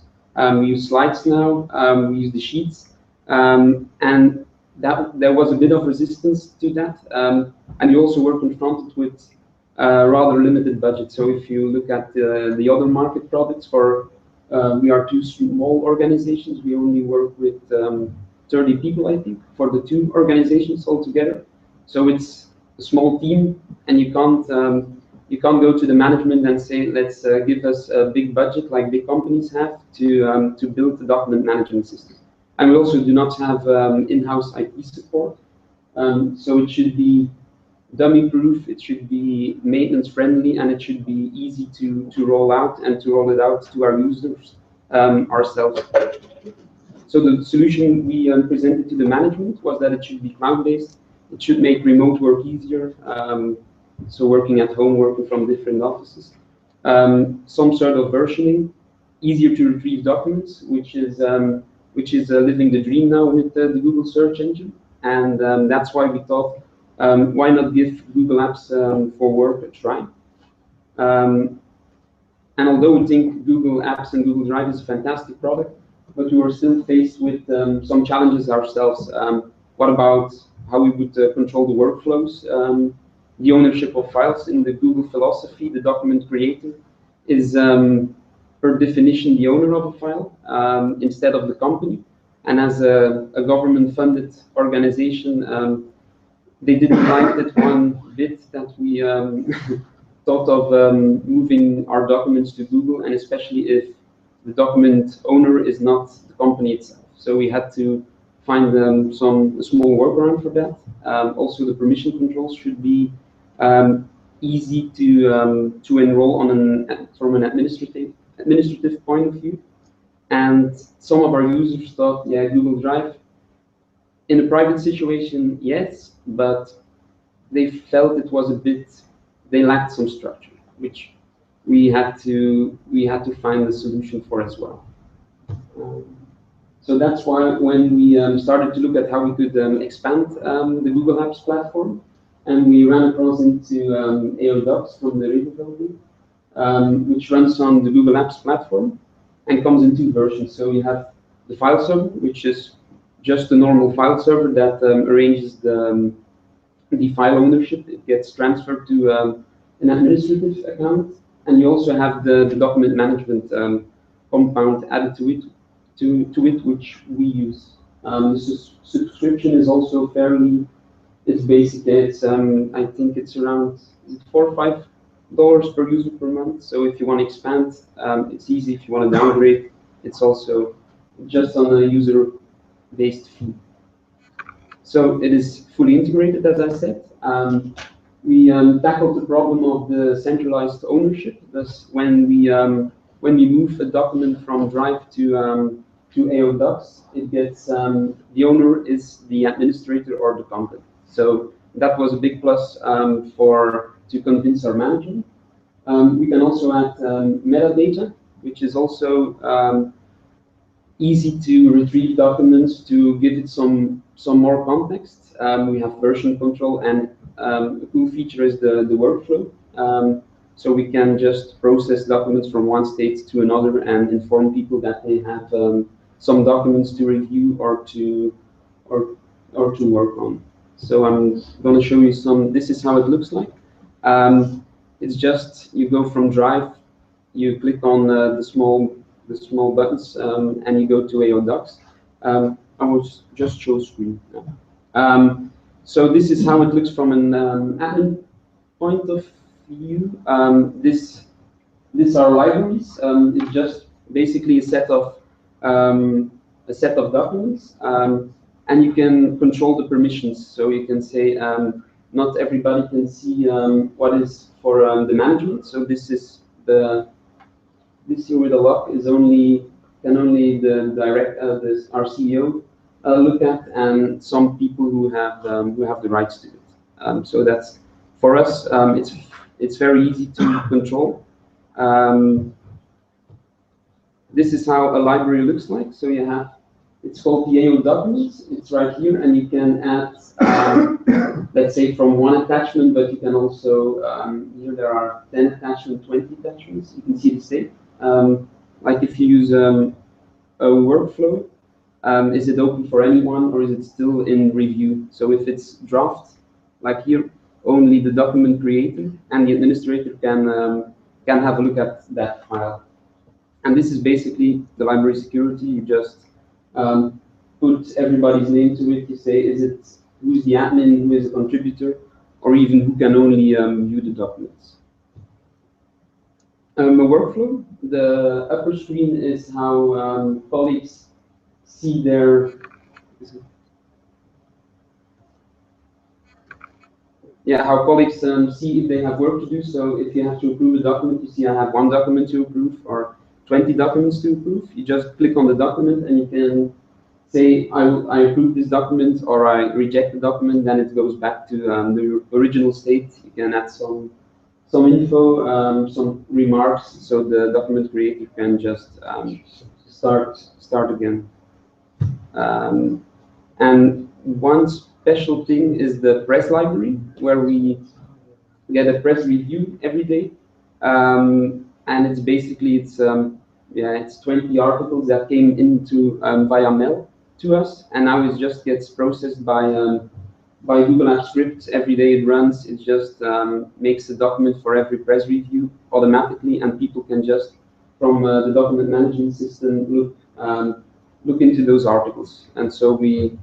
Slides now, we use the Sheets, and that there was a bit of resistance to that. And you also were confronted with rather limited budget. So if you look at the other market products, we are 2 small organizations. We only work with 30 people, I think, for the 2 organizations altogether. So it's a small team, and you can't go to the management and say, let's give us a big budget like big companies have to build the document management system. And we also do not have in-house IT support. So it should be dummy-proof, it should be maintenance-friendly, and it should be easy to roll out and to roll it out to our users ourselves. So the solution we presented to the management was that it should be cloud-based. It should make remote work easier, so working at home, working from different offices. Some sort of versioning, easier to retrieve documents, which is living the dream now with the Google search engine. And that's why we thought, why not give Google Apps for Work a try? And although we think Google Apps and Google Drive is a fantastic product, but we were still faced with some challenges ourselves. What about how we would control the workflows? The ownership of files in the Google philosophy, the document creator is per definition the owner of a file instead of the company. And as a government-funded organization, they didn't like that one bit that we thought of moving our documents to Google, and especially if the document owner is not the company itself. So we had to find a small workaround for that. Also, the permission controls should be easy to enroll from an administrative point of view. And some of our users thought, yeah, Google Drive, in a private situation, yes, but they felt it was they lacked some structure, which we had to find a solution for as well. So that's why when we started to look at how we could expand the Google Apps platform, and we ran across into AODocs from the Raad O-Vl, which runs on the Google Apps platform and comes in 2 versions. So you have the file server, which is just a normal file server that arranges the file ownership. It gets transferred to an administrative account, and you also have the document management compound added to it, which we use. The subscription is also it's basic. It's I think it's around $4 or $5 per user per month. So if you want to expand, it's easy. If you want to downgrade, it's also just on a user-based fee. So it is fully integrated, as I said. we tackled the problem of the centralized ownership. Thus, when we move a document from Drive to AODocs, it gets the owner is the administrator or the company. So that was a big plus to convince our management. We can also add metadata, which is also easy to retrieve documents to give it some more context. We have version control, and a cool feature is the workflow. So we can just process documents from one state to another and inform people that they have some documents to review or to work on. So I'm going to show you some. This is how it looks like. It's just you go from Drive, you click on the small buttons, and you go to AODocs. I will just show screen now. So this is how it looks from an admin point of view. These are libraries. It's just basically a set of documents, and you can control the permissions. So you can say not everybody can see what is for the management. So this is this here with a lock is can only the our CEO look at, and some people who have the rights to it. So that's for us. It's very easy to control. This is how a library looks like. So you have, it's called the AO documents. It's right here, and you can add, let's say, from one attachment, but you can also, here there are 10 attachments, 20 attachments. You can see the state. Like if you use a workflow, is it open for anyone, or is it still in review? So if it's draft, like here, only the document creator and the administrator can have a look at that file. And this is basically the library security. You just put everybody's name to it. You say, who's the admin, who is a contributor, or even who can only view the documents. A workflow. The upper screen is how colleagues see their how colleagues see if they have work to do. So if you have to approve a document, you see I have one document to approve or 20 documents to approve. You just click on the document and you can say I approve this document or I reject the document. Then it goes back to the original state. You can add some info, some remarks, so the document creator can just start again. And one special thing is the press library, where we get a press review every day, and it's basically it's 20 articles that came into via mail to us, and now it just gets processed by Google Apps Script. Every day it runs, it just makes a document for every press review automatically, and people can just from the document management system look into those articles. And so we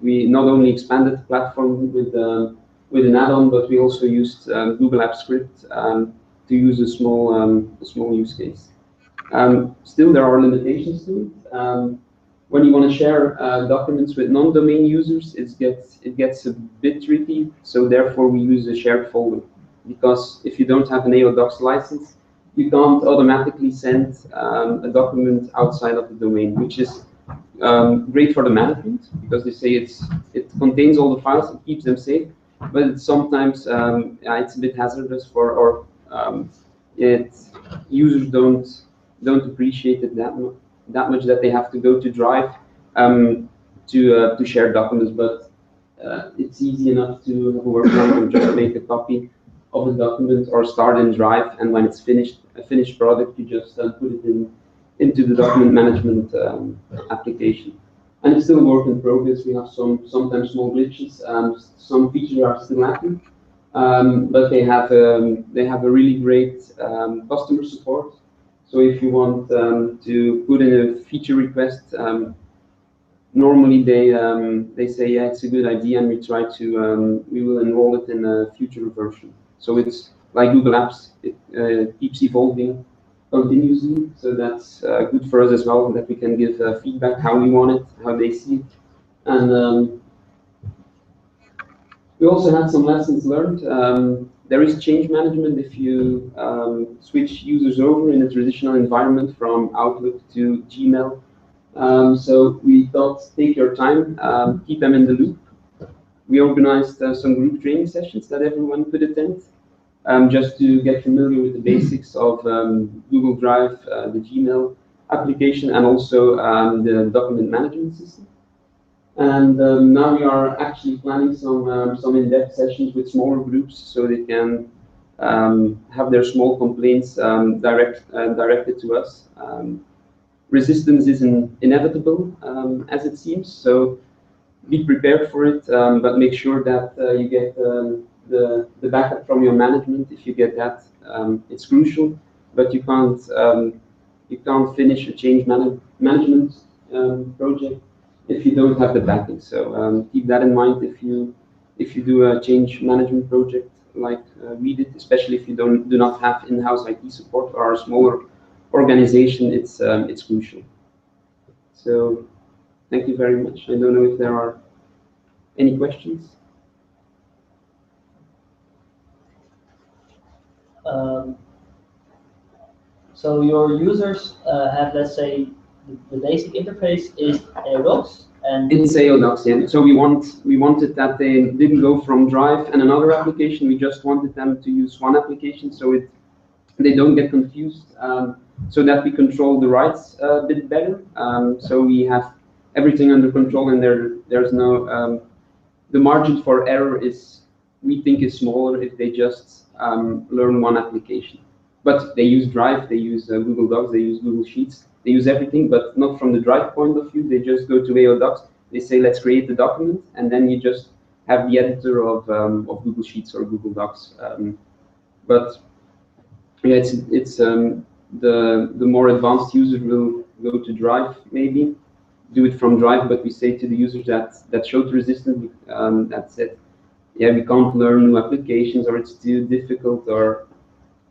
not only expanded the platform with an add-on, but we also used Google Apps Script to use a small use case. Still, there are limitations to it. When you want to share documents with non-domain users, it gets a bit tricky. So therefore, we use a shared folder, because if you don't have an AODocs license, you can't automatically send a document outside of the domain, which is great for the management, because they say it contains all the files, it keeps them safe, but it's sometimes it's a bit hazardous users don't appreciate it that much that they have to go to Drive to share documents. But it's easy enough to have a workflow and just make a copy of the document or start in Drive, and when it's finished, a finished product, you just put it into the document management application. And it's still a work in progress. We have sometimes small glitches. Some features are still active, but they have a really great customer support. So if you want to put in a feature request, normally they say, yeah, it's a good idea, and we will enroll it in a future version. So it's like Google Apps, it keeps evolving continuously. So that's good for us as well, that we can give feedback how we want it, how they see it. And We also had some lessons learned. There is change management if you switch users over in a traditional environment from Outlook to Gmail. So we thought, take your time, keep them in the loop. We organized some group training sessions that everyone could attend, just to get familiar with the basics of Google Drive, the Gmail application, and also the document management system. And now we are actually planning some in-depth sessions with smaller groups, so they can have their small complaints directed to us. Resistance is inevitable, as it seems, so be prepared for it, but make sure that you get the backup from your management. If you get that, it's crucial, but you can't finish a change management project if you don't have the backing. So keep that in mind if you do a change management project like we did, especially if you do not have in-house IT support or a smaller organization. It's crucial. So thank you very much. I don't know if there are any questions. So your users have, let's say, the basic interface is AODocs, and it's AODocs, yeah. So we wanted that they didn't go from Drive and another application. We just wanted them to use one application, so they don't get confused. So that we control the rights a bit better. So we have everything under control, and there's no the margin for error we think is smaller if they just learn one application. But they use Drive, they use Google Docs, they use Google Sheets, they use everything, but not from the Drive point of view. They just go to AODocs, they say, let's create the document, and then you just have the editor of Google Sheets or Google Docs. But yeah, it's the more advanced user will go to Drive, maybe do it from Drive, but we say to the users that showed resistance, that said, yeah, we can't learn new applications, or it's too difficult, or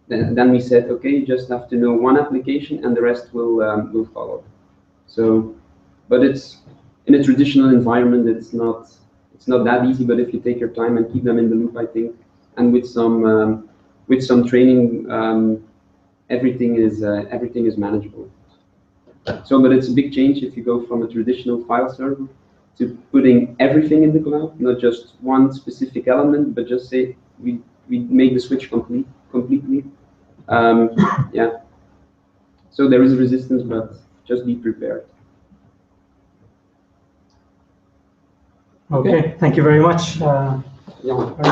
then we said, okay, you just have to know one application and the rest will follow. So, but it's in a traditional environment, it's not that easy, but if you take your time and keep them in the loop, I think, and with some training, everything is manageable. So, but it's a big change if you go from a traditional file server to putting everything in the cloud, not just one specific element, but just say we make the switch completely. Yeah. So there is a resistance, but just be prepared. Okay, thank you very much. Yeah. Okay.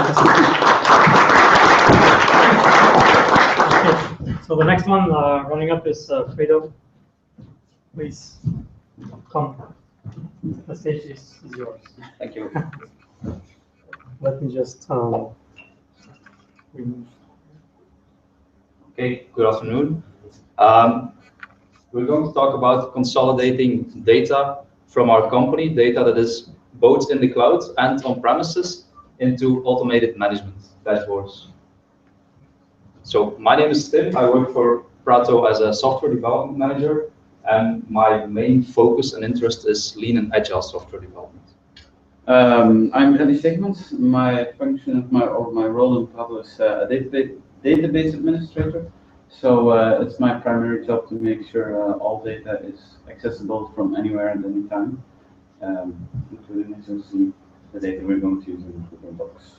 So the next one running up is Fredo. Please come. The stage is yours. Thank you. Let me just remove. Okay, good afternoon. We're going to talk about consolidating data from our company, data that is both in the cloud and on premises, into automated management dashboards. So my name is Tim. I work for Raad O as a software development manager, and my main focus and interest is lean and agile software development. I'm Eddie Sigmund. My function, my role in Pablo is a database administrator. So it's my primary job to make sure all data is accessible from anywhere at any time, including essentially the data we're going to use in Google Docs.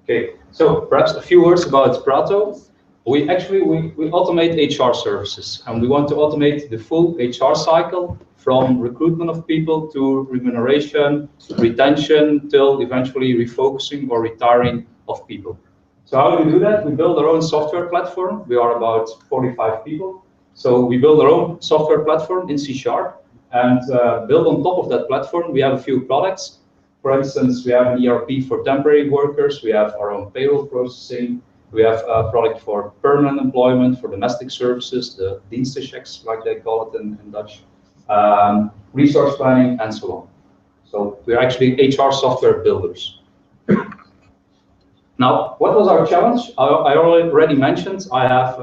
Okay, so perhaps a few words about Raad O. We automate HR services, and we want to automate the full HR cycle from recruitment of people to remuneration, retention, till eventually refocusing or retiring of people. So how do we do that? We build our own software platform. We are about 45 people. So we build our own software platform in C#, and build on top of that platform, we have a few products. For instance, we have an ERP for temporary workers. We have our own payroll processing. We have a product for permanent employment, for domestic services, the dienstenchecks, like they call it in Dutch, resource planning, and so on. So we're actually HR software builders. Now, what was our challenge? I already mentioned I have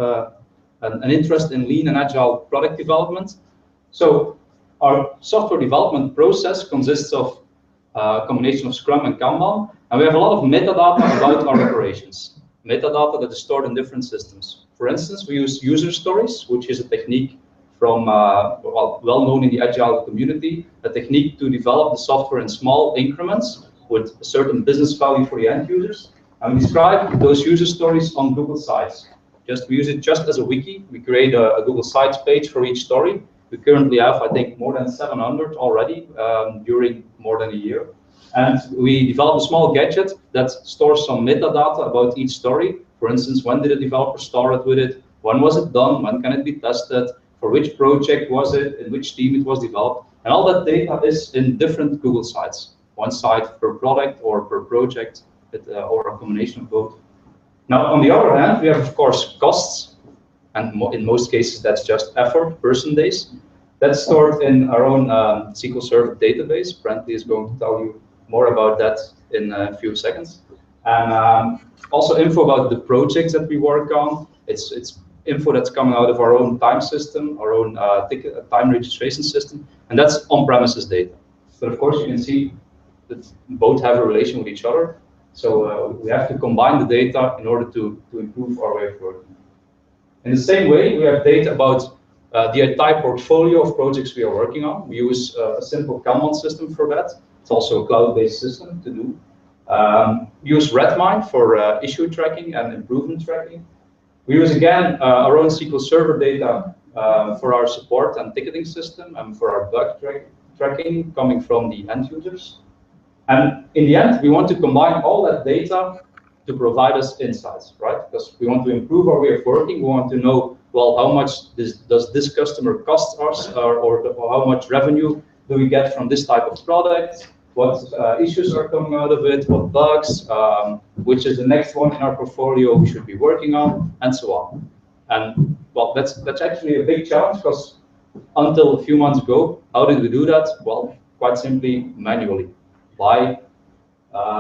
an interest in lean and agile product development. So our software development process consists of combination of Scrum and Kanban, and we have a lot of metadata about our operations. Metadata that is stored in different systems. For instance, we use user stories, which is a technique from well known in the Agile community, a technique to develop the software in small increments with a certain business value for the end users. And we describe those user stories on Google Sites. We use it just as a wiki. We create a Google Sites page for each story. We currently have, I think, more than 700 already during more than a year. And we developed a small gadget that stores some metadata about each story. For instance, when did the developer start with it? When was it done? When can it be tested? For which project was it? In which team it was developed? And all that data is in different Google Sites. One site per product or per project, or a combination of both. Now, on the other hand, we have, of course, costs. And in most cases, that's just effort, person days. That's stored in our own SQL Server database. Brantley is going to tell you more about that in a few seconds. And also info about the projects that we work on. It's info that's coming out of our own time system, our own time registration system, and that's on-premises data. But of course, you can see that both have a relation with each other. So we have to combine the data in order to improve our way of working. In the same way, we have data about the entire portfolio of projects we are working on. We use a simple Kanban system for that. It's also a cloud-based system to do. We use Redmine for issue tracking and improvement tracking. We use, again, our own SQL Server data for our support and ticketing system and for our bug tracking coming from the end users. And in the end, we want to combine all that data to provide us insights, right? Because we want to improve our way of working. We want to know, well, how much does this customer cost us, or how much revenue do we get from this type of product? What issues are coming out of it? What bugs? Which is the next one in our portfolio we should be working on, and so on. And well, that's actually a big challenge, because until a few months ago, how did we do that? Well, quite simply manually, by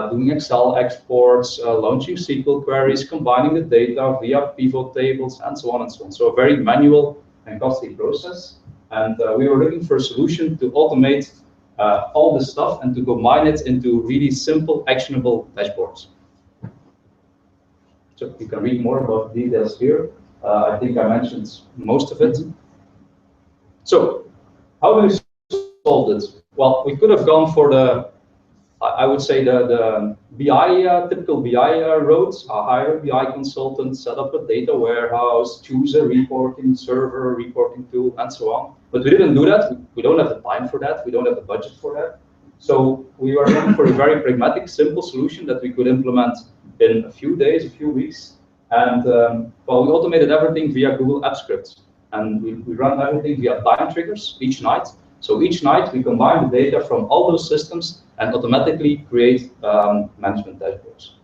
doing Excel exports, launching SQL queries, combining the data via pivot tables, and so on and so on. So a very manual and costly process. And we were looking for a solution to automate all this stuff and to combine it into really simple, actionable dashboards. So you can read more about the details here. I think I mentioned most of it. So how do we solve this? Well, we could have gone for the, I would say, the BI, typical BI roads. Hire a BI consultant, set up a data warehouse, choose a reporting server, reporting tool, and so on. But we didn't do that. We don't have the time for that. We don't have the budget for that. So we were looking for a very pragmatic, simple solution that we could implement in a few days, a few weeks. And well, we automated everything via Google Apps Script. And we run everything via time triggers each night. So each night we combine the data from all those systems and automatically create management dashboards.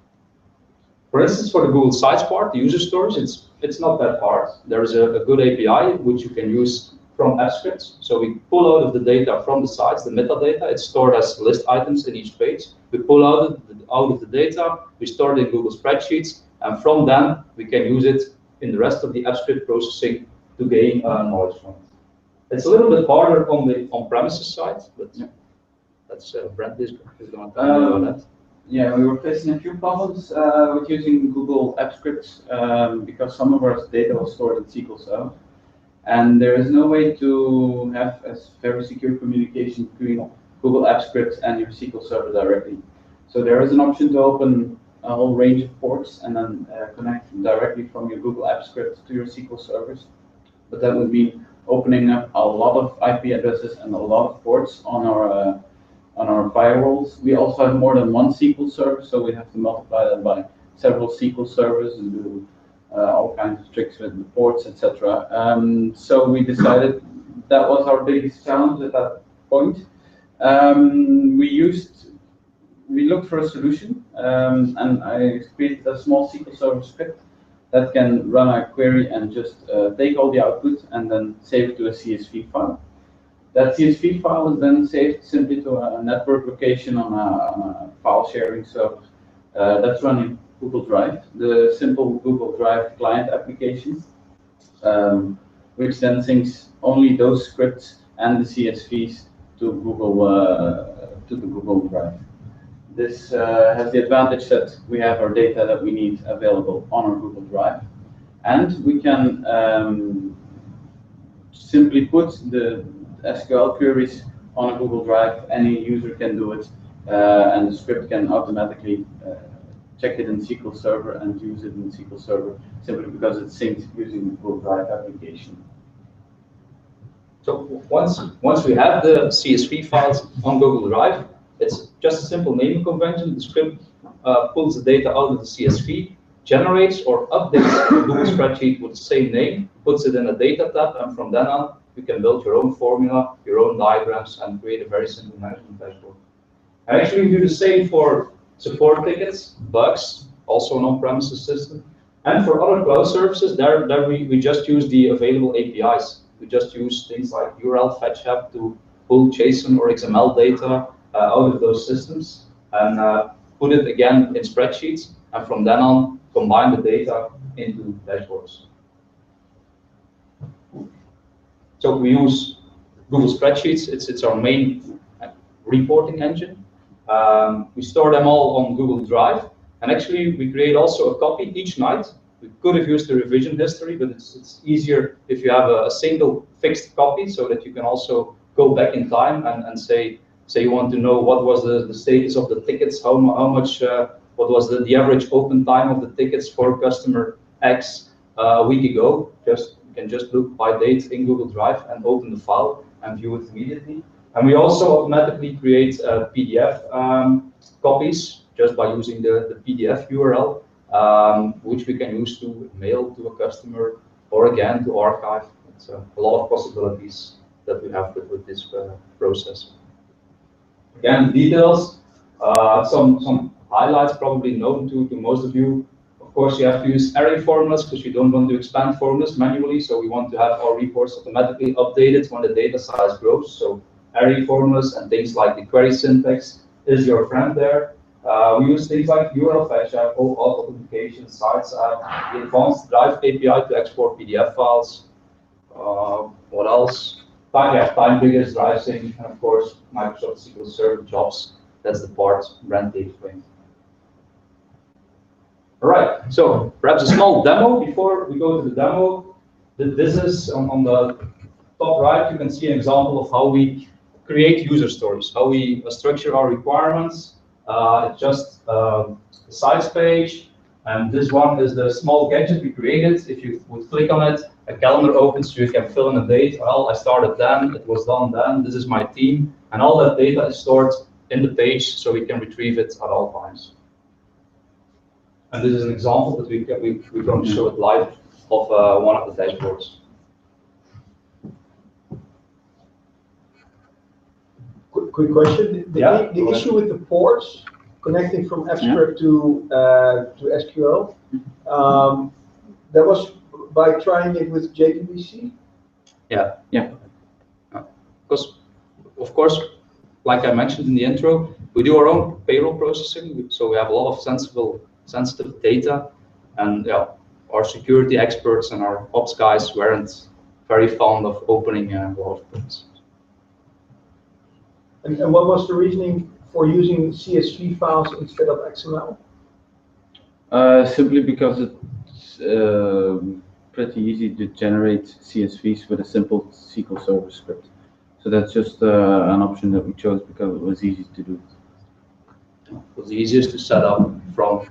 For instance, for the Google Sites part, the user stories, it's not that hard. There is a good API which you can use from Apps Script. So we pull out of the data from the sites, the metadata. It's stored as list items in each page. We pull out of the data, we store it in Google Spreadsheets, and from them we can use it in the rest of the Apps Script processing to gain knowledge from it. It's a little bit harder on the on-premises side, but yeah, that's Brent is going to tell you about that. Yeah, we were facing a few problems with using Google Apps Script because some of our data was stored in SQL Server. And there is no way to have a very secure communication between Google Apps Script and your SQL Server directly. So there is an option to open a whole range of ports and then connect directly from your Google Apps Script to your SQL servers. But that would mean opening up a lot of IP addresses and a lot of ports on our firewalls. We also have more than one SQL server, so we have to multiply that by several SQL servers and do all kinds of tricks with the ports, etc. So we decided that was our biggest challenge at that point. We looked for a solution, and I created a small SQL Server script that can run a query and just take all the output and then save it to a CSV file. That CSV file is then saved simply to a network location on a file sharing service that's running Google Drive, the simple Google Drive client application, which then syncs only those scripts and the CSVs to Google to the Google Drive. This has the advantage that we have our data that we need available on our Google Drive, and we can simply put the SQL queries on a Google Drive. Any user can do it, and the script can automatically check it in SQL Server and use it in SQL Server simply because it's synced using the Google Drive application. So once we have the CSV files on Google Drive, it's just a simple naming convention. The script pulls the data out of the CSV, generates or updates the Google spreadsheet with the same name, puts it in a data tab, and from then on, you can build your own formula, your own diagrams, and create a very simple management dashboard. And actually, we do the same for support tickets, bugs, also an on-premises system. And for other cloud services, there we just use the available APIs. We just use things like URL fetch app to pull JSON or XML data out of those systems and put it again in spreadsheets, and from then on, combine the data into dashboards. So we use Google Spreadsheets. It's our main reporting engine. We store them all on Google Drive, and actually we create also a copy each night. We could have used the revision history, but it's easier if you have a single fixed copy, so that you can also go back in time and say you want to know what was the status of the tickets, how much, what was the average open time of the tickets for customer X a week ago. You can just look by date in Google Drive and open the file and view it immediately. And we also automatically create PDF copies just by using the PDF URL, which we can use to mail to a customer or again to archive. It's a lot of possibilities that we have with this process. Again, details, some highlights probably known to most of you. Of course, you have to use array formulas because you don't want to expand formulas manually. So we want to have our reports automatically updated when the data size grows. So array formulas and things like the query syntax is your friend there. We use things like URL fetch app, authentication, sites app, the advanced Drive API to export PDF files. What else? Time triggers, Drive sync, and of course Microsoft SQL Server jobs. That's the part Brent explained. All right, so perhaps a small demo before we go to the demo. This is on the top right. You can see an example of how we create user stories, how we structure our requirements. It's just a sites page, and this one is the small gadget we created. If you would click on it, a calendar opens, so you can fill in a date. Well, I started then, it was done then, this is my team, and all that data is stored in the page, so we can retrieve it at all times. And this is an example that we're going to show it live of one of the dashboards. Quick question. The issue with the ports connecting from F-script to SQL, that was by trying it with JDBC? Yeah. Because, of course, like I mentioned in the intro, we do our own payroll processing, so we have a lot of sensitive data, and our security experts and our ops guys weren't very fond of opening a lot of things. And what was the reasoning for using CSV files instead of XML? Simply because it's pretty easy to generate CSVs with a simple SQL Server script. So that's just an option that we chose because it was easy to do. It was the easiest to set up from.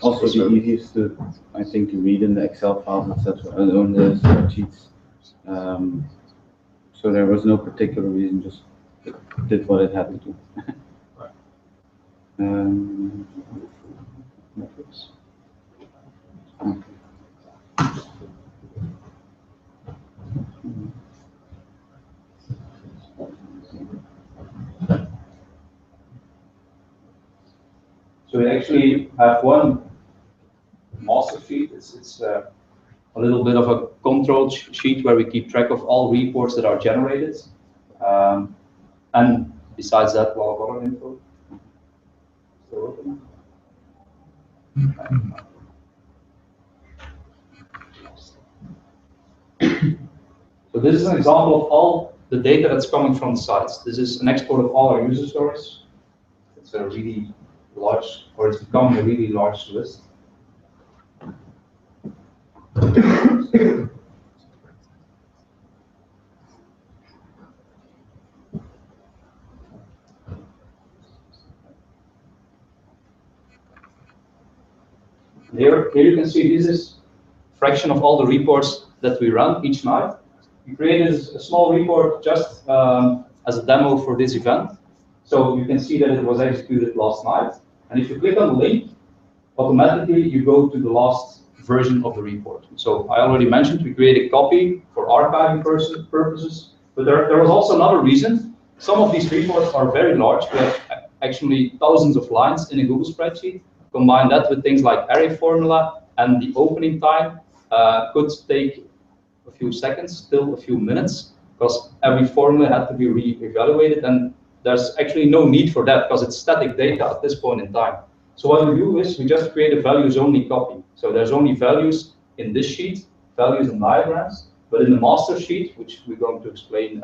Also the easiest to, I think, to read in the Excel files, etc., on the spreadsheets. So there was no particular reason, just it did what it had to do. So we actually have one master sheet. It's a little bit of a control sheet where we keep track of all reports that are generated. And besides that, a lot of other info. So this is an example of all the data that's coming from the sites. This is an export of all our user stories. it's a really large, or it's becoming a really large list. Here you can see this is a fraction of all the reports that we run each night. We created a small report just as a demo for this event. So you can see that it was executed last night. And if you click on the link, automatically you go to the last version of the report. So I already mentioned we create a copy for archiving purposes, but there was also another reason. Some of these reports are very large. We have actually thousands of lines in a Google spreadsheet. Combine that with things like array formula, and the opening time could take a few seconds, still a few minutes, because every formula had to be re-evaluated, and there's actually no need for that because it's static data at this point in time. So what we do is we just create a values-only copy. So there's only values in this sheet, values and diagrams, but in the master sheet, which we're going to explain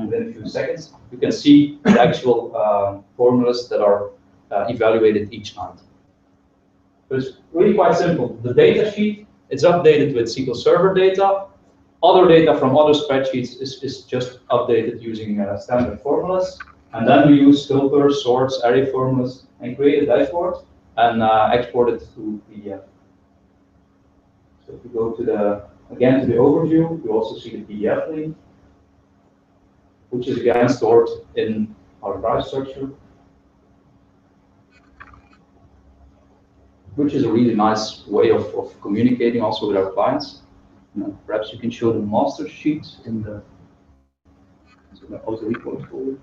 within a few seconds, you can see the actual formulas that are evaluated each night. So it's really quite simple. The data sheet, it's updated with SQL Server data. Other data from other spreadsheets is just updated using standard formulas. And then we use filters, sorts, array formulas, and create a dashboard and export it to PDF. So if we go to the overview, you also see the PDF link, which is again stored in our Drive structure, which is a really nice way of communicating also with our clients. Perhaps you can show the master sheet in the auto report folder.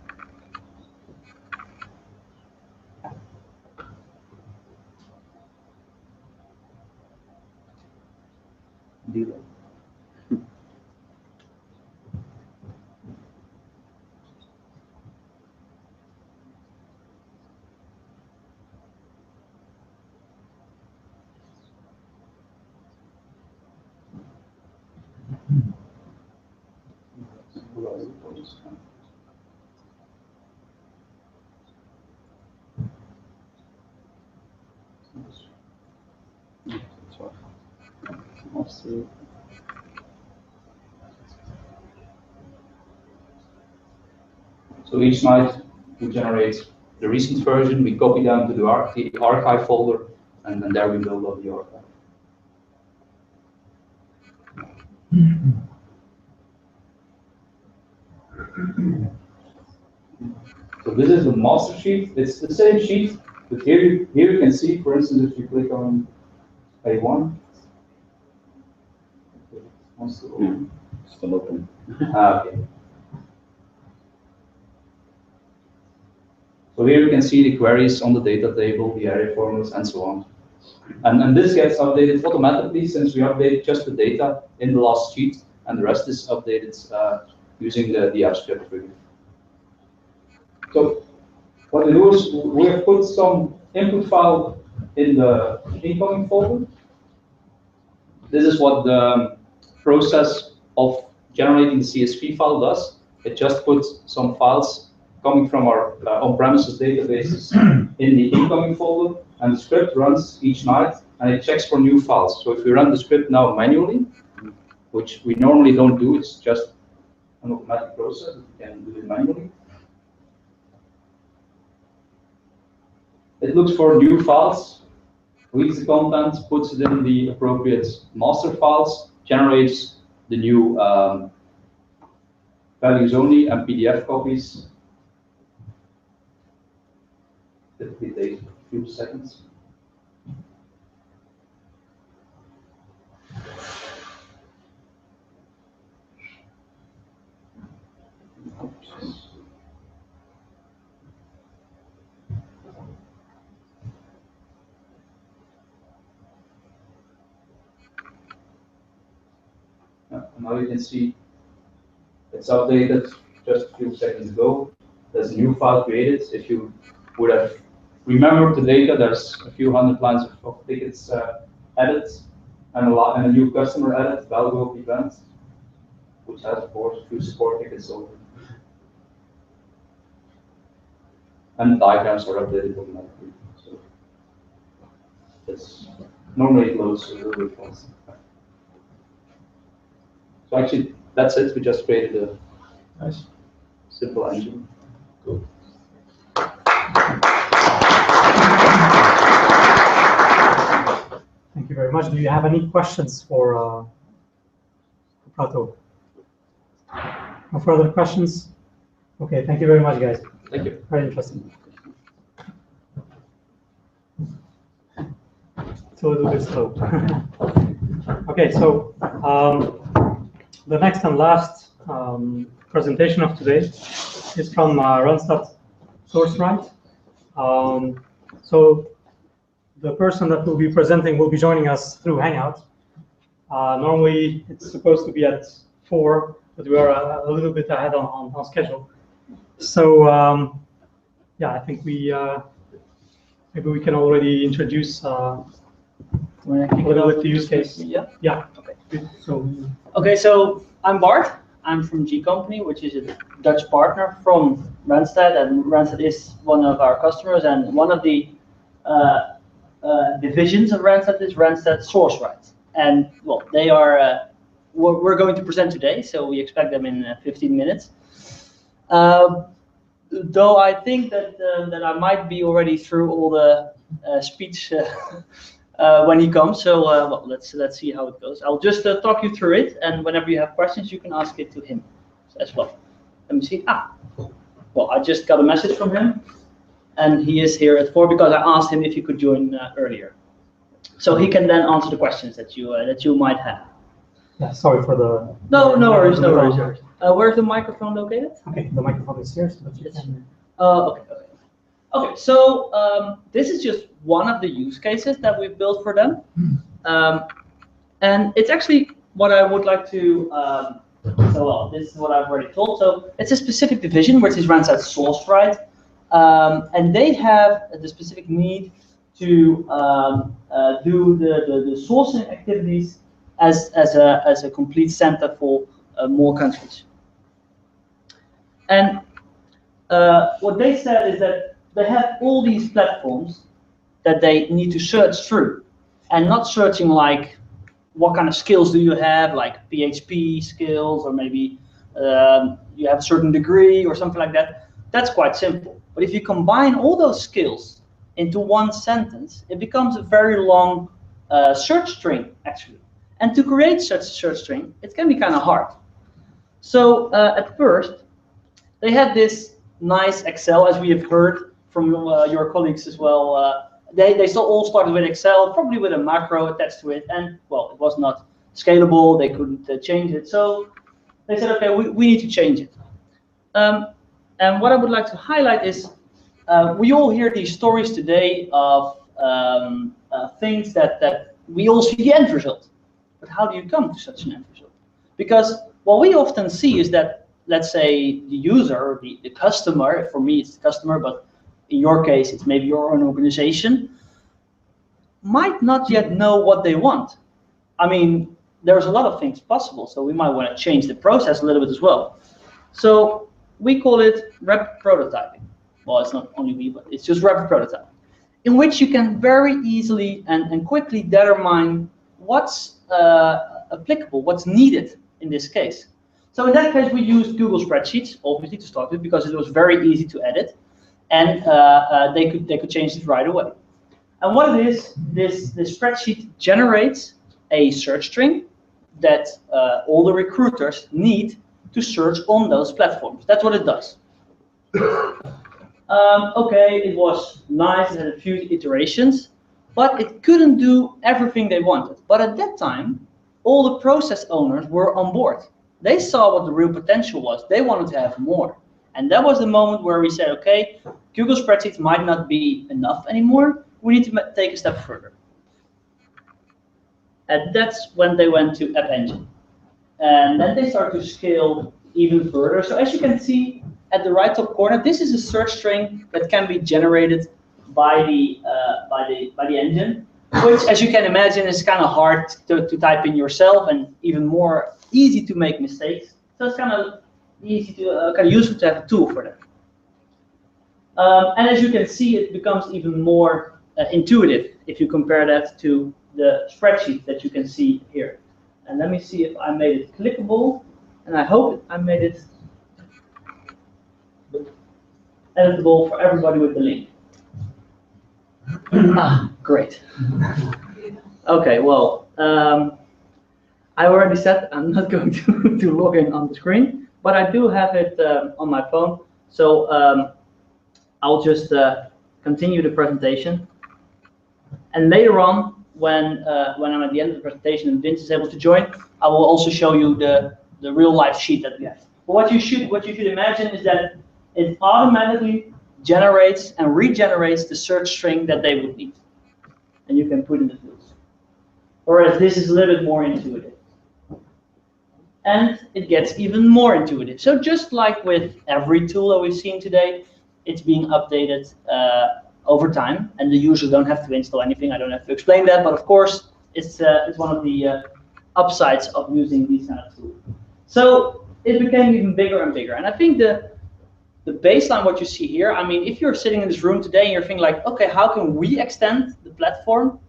So each night we generate the recent version, we copy them to the archive folder, and then there we build up the archive. So this is the master sheet. It's the same sheet, but here you can see, for instance, if you click on A1, Still open. Okay. So here you can see the queries on the data table, the array formulas, and so on. And this gets updated automatically since we update just the data in the last sheet, and the rest is updated using the abstract trigger. So what we do is we have put some input file in the incoming folder. This is what the process of generating the CSV file does. It just puts some files coming from our on-premises databases in the incoming folder, and the script runs each night, and it checks for new files. So if we run the script now manually, which we normally don't do, it's just an automatic process, we can do it manually. It looks for new files, reads the content, puts it in the appropriate master files, generates the new values only and PDF copies. Typically takes a few seconds. Now you can see it's updated just a few seconds ago. There's a new file created. If you would have remembered the data, there's a few hundred lines of tickets added, and a new customer added, Belgaug event, which has of course a few support tickets over. and diagrams are updated automatically. So that's normally it loads really fast. So actually, that's it. We just created a nice, simple engine. Cool. Thank you very much. Do you have any questions for Prato? No further questions? Okay, thank you very much, guys. Thank you. Very interesting. So we'll do this slow. Okay, so the next and last presentation of today is from Randstad Sourceright. So the person that will be presenting will be joining us through Hangout. Normally it's supposed to be at 4, but we are a little bit ahead on schedule. So yeah, I think we maybe we can already introduce a little bit the use case. Yeah. Yeah. Okay. So I'm Bart. I'm from G Company, which is a Dutch partner from Randstad, and Randstad is one of our customers, and one of the divisions of Randstad is Randstad Sourceright. And well, they are we're going to present today, so we expect them in 15 minutes. Though I think that that I might be already through all the speech when he comes. So well, let's see how it goes. I'll just talk you through it, and whenever you have questions, you can ask it to him as well. Let me see. Well, I just got a message from him, and he is here at 4 because I asked him if he could join earlier, so he can then answer the questions that you might have. Yeah, sorry for the. No worries. Where's the microphone located? Okay, the microphone is here. Okay. So this is just one of the use cases that we've built for them, and it's actually what I would like to. So well, this is what I've already told. So it's a specific division, which is Randstad Sourceright, and they have the specific need to do the sourcing activities as a complete center for more countries. And what they said is that they have all these platforms that they need to search through, and not searching like what kind of skills do you have, like PHP skills, or maybe you have a certain degree or something like that. That's quite simple. But if you combine all those skills into one sentence, it becomes a very long search string, actually. And to create such a search string, it can be kind of hard. So at first, they had this nice Excel, as we have heard from your colleagues as well. They all started with Excel, probably with a macro attached to it, and well, it was not scalable. They couldn't change it, so they said, okay, we need to change it. And what I would like to highlight is we all hear these stories today of things that we all see the end result. But how do you come to such an end result? Because what we often see is that, let's say, the user, the customer, for me it's the customer, but in your case it's maybe your own organization, might not yet know what they want. I mean, there's a lot of things possible, so we might want to change the process a little bit as well. So we call it rapid prototyping. Well, it's not only we, but it's just rapid prototyping, in which you can very easily and quickly determine what's applicable, what's needed in this case. So in that case, we used Google Spreadsheets, obviously, to start with, because it was very easy to edit, and they could change it right away. And what it is, this spreadsheet generates a search string that all the recruiters need to search on those platforms. That's what it does. Okay, it was nice, it had a few iterations, but it couldn't do everything they wanted. But at that time, all the process owners were on board. They saw what the real potential was. They wanted to have more. And that was the moment where we said, okay, Google Spreadsheets might not be enough anymore. We need to take a step further. And that's when they went to App Engine. And then they started to scale even further. So as you can see at the right top corner, this is a search string that can be generated by the engine, which, as you can imagine, is kind of hard to type in yourself, and even more easy to make mistakes. So it's kind of easy to kind of useful to have a tool for that. And as you can see, it becomes even more intuitive if you compare that to the spreadsheet that you can see here. And let me see if I made it clickable, and I hope I made it editable for everybody with the link. Great. Okay, well, I already said I'm not going to log in on the screen, but I do have it on my phone. So I'll just continue the presentation. And later on, when I'm at the end of the presentation and Vince is able to join, I will also show you the real life sheet that we have. But what you should imagine is that it automatically generates and regenerates the search string that they would need. And you can put in the fields. Whereas this is a little bit more intuitive. And it gets even more intuitive. So just like with every tool that we've seen today, it's being updated over time, and the users don't have to install anything. I don't have to explain that, but of course, it's one of the upsides of using these kind of tools. So it became even bigger and bigger. And I think the baseline, what you see here, I mean, if you're sitting in this room today and you're thinking like, okay, how can we extend the platform?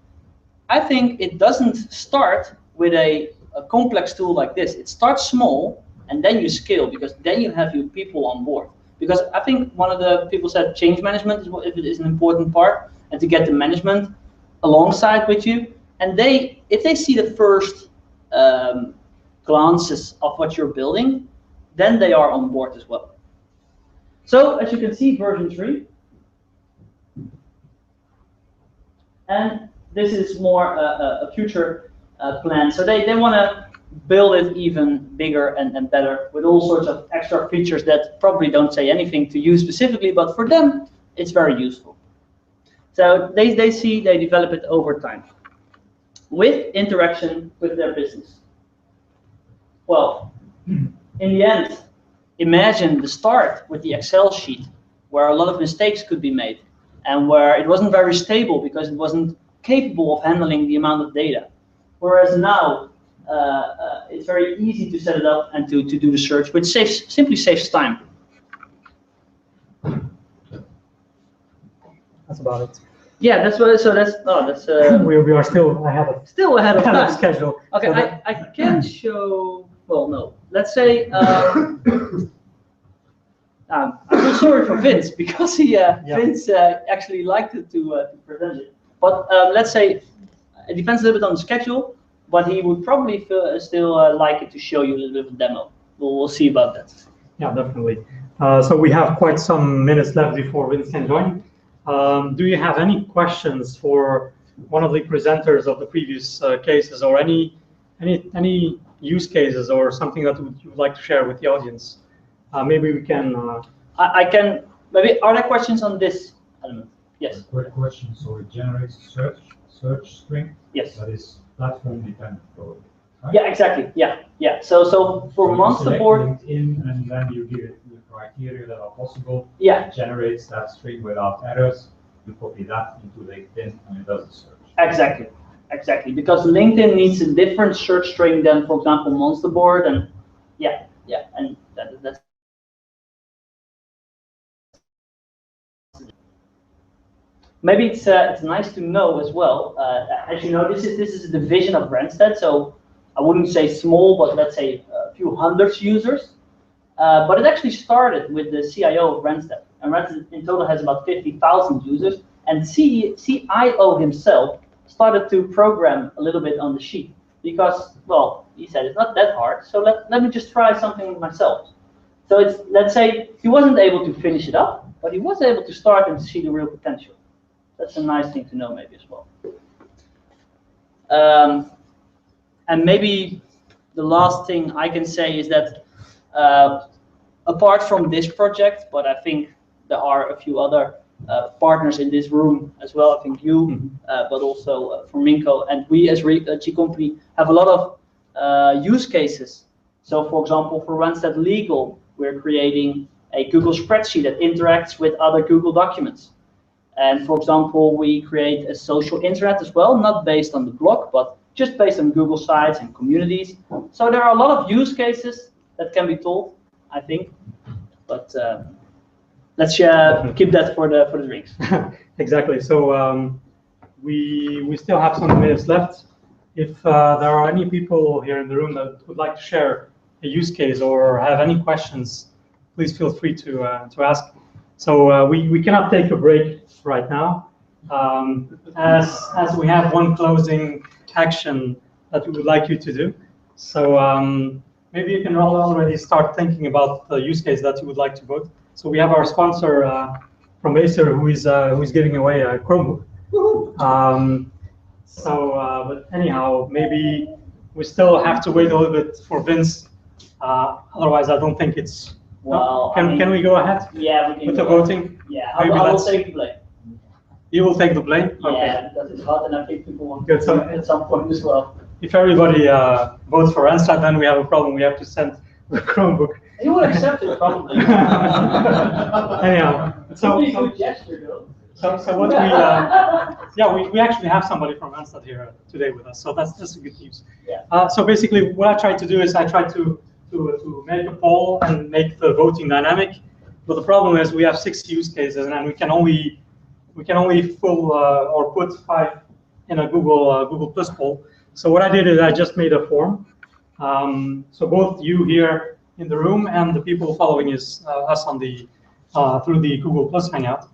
I think it doesn't start with a complex tool like this. It starts small, and then you scale, because then you have your people on board. Because I think one of the people said change management is an important part, and to get the management alongside with you. And if they see the first glances of what you're building, then they are on board as well. So as you can see, version 3. And this is more a future plan. So they want to build it even bigger and better with all sorts of extra features that probably don't say anything to you specifically, but for them, it's very useful. So they develop it over time with interaction with their business. Well, in the end, imagine the start with the Excel sheet where a lot of mistakes could be made and where it wasn't very stable because it wasn't capable of handling the amount of data. Whereas now, it's very easy to set it up and to do the search, which simply saves time. That's about it. Yeah, that's what. So that's we are still ahead of time. Schedule. Okay, so I can show. Well, no. Let's say I feel sorry for Vince because Vince actually liked it to present it. But let's say it depends a little bit on the schedule. But he would probably still like it to show you a little bit of a demo. We'll see about that. Yeah, definitely. So we have quite some minutes left before Vince can join. Do you have any questions for one of the presenters of the previous cases, or any use cases or something that you would like to share with the audience? Maybe we can. I can. Maybe are there questions on this element? Yes. Quick question. So it generates a search string. Yes. That is platform dependent, probably. Right? Yeah, exactly. Yeah. So for monster board, LinkedIn, and then you give it the criteria that are possible. Yeah. It generates that string without errors. You copy that into LinkedIn, and it does the search. Exactly. Because LinkedIn needs a different search string than, for example, monster board, and and that's. Maybe it's nice to know as well. As you know, this is a division of Randstad, so I wouldn't say small, but let's say a few hundreds users. But it actually started with the CIO of Randstad, and Randstad in total has about 50,000 users. And CIO himself started to program a little bit on the sheet because, well, he said it's not that hard, so let me just try something myself. So it's, let's say he wasn't able to finish it up, but he was able to start and see the real potential. That's a nice thing to know, maybe as well. And maybe the last thing I can say is that apart from this project, but I think there are a few other partners in this room as well. I think you, but also Fremach, and we as G Company have a lot of use cases. So, for example, for Randstad Legal, we're creating a Google spreadsheet that interacts with other Google documents. And for example, we create a social internet as well, not based on the blog, but just based on Google sites and communities. So there are a lot of use cases that can be told, I think. But let's keep that for the drinks. Exactly. So we still have some minutes left. If there are any people here in the room that would like to share a use case or have any questions, please feel free to ask. So we cannot take a break right now, as we have one closing action that we would like you to do. So maybe you can already start thinking about the use case that you would like to vote. So we have our sponsor from Acer who is giving away a Chromebook. But anyhow, maybe we still have to wait a little bit for Vince. Otherwise, I don't think it's. Well, can we go ahead? Yeah, we can with the voting. Yeah, I will take the blame. You will take the blame. Yeah, okay. Because it's hot, and I think people want Good, so at some point as well. If everybody votes for Randstad, then we have a problem. We have to send the Chromebook. You will accept it probably. Anyhow, so a good gesture, though. So what we actually have somebody from Randstad here today with us. So that's a good news. Yeah. So basically, what I tried to do is I tried to make a poll and make the voting dynamic. But the problem is we have 6 use cases, and we can only fill or put 5 in a Google Plus poll. So what I did is I just made a form. So both you here in the room and the people following us on the through the Google Plus Hangout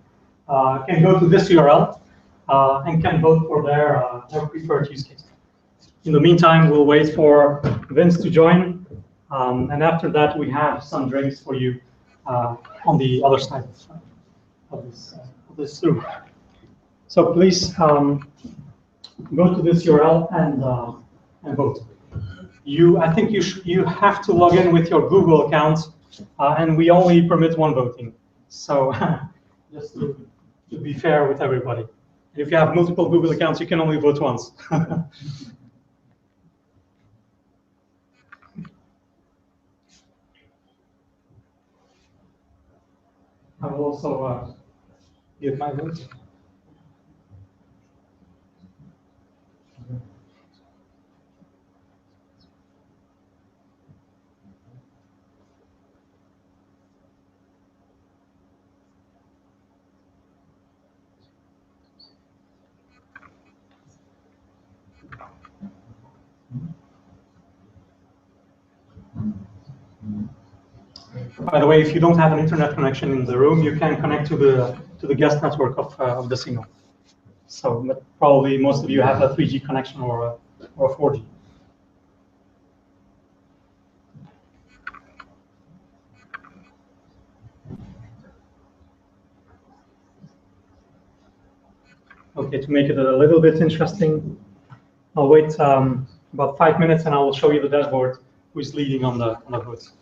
can go to this URL and can vote for their preferred use case. In the meantime, we'll wait for Vince to join, and after that, we have some drinks for you on the other side of this room. So please go to this URL and vote. I think you have to log in with your Google account, and we only permit 1 voting. So just to be fair with everybody. And if you have multiple Google accounts, you can only vote once. I will also give my vote. By the way, if you don't have an internet connection in the room, you can connect to the guest network of deSingel. So probably most of you have a 3G connection or a 4G. Okay, to make it a little bit interesting, I'll wait about 5 minutes and I will show you the dashboard who is leading on the votes.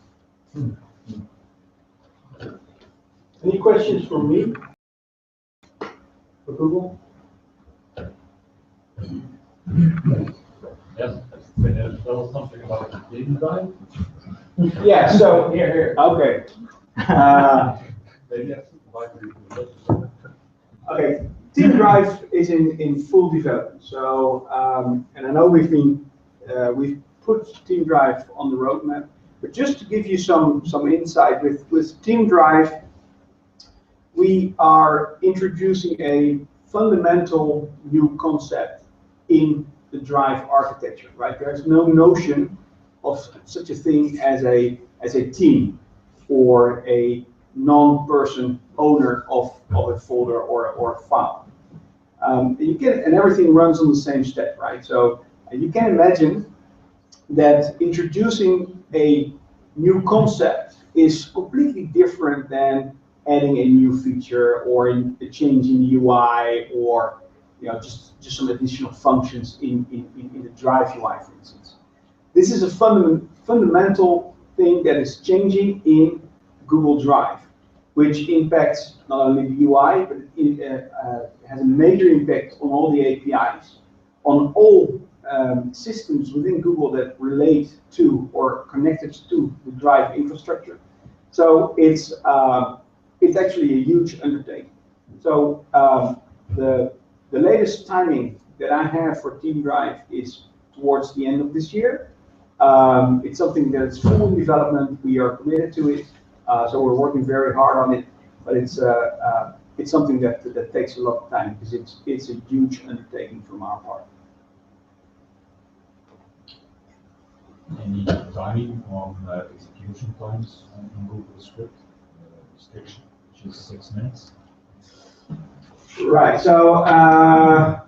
Any questions for me? For Google? Yes, tell us something about the Team Drive. Yeah, so here. Okay. Okay, Team Drive is in full development. So, and I know we've put Team Drive on the roadmap, but just to give you some insight with Team Drive, we are introducing a fundamental new concept in the Drive architecture. Right? There's no notion of such a thing as a team or a non-person owner of a folder or a file. And everything runs on the same step, right? So you can imagine that introducing a new concept is completely different than adding a new feature or a change in the UI or just some additional functions in the Drive UI, for instance. This is a fundamental thing that is changing in Google Drive, which impacts not only the UI, but it has a major impact on all the APIs, on all systems within Google that relate to or connected to the Drive infrastructure. So it's actually a huge undertaking. So the latest timing that I have for Team Drive is towards the end of this year. It's something that is full in development. We are committed to it. So we're working very hard on it. but it's something that takes a lot of time because it's a huge undertaking from our part. Any timing on execution times on Google Script restriction, which is 6 minutes? Right. So I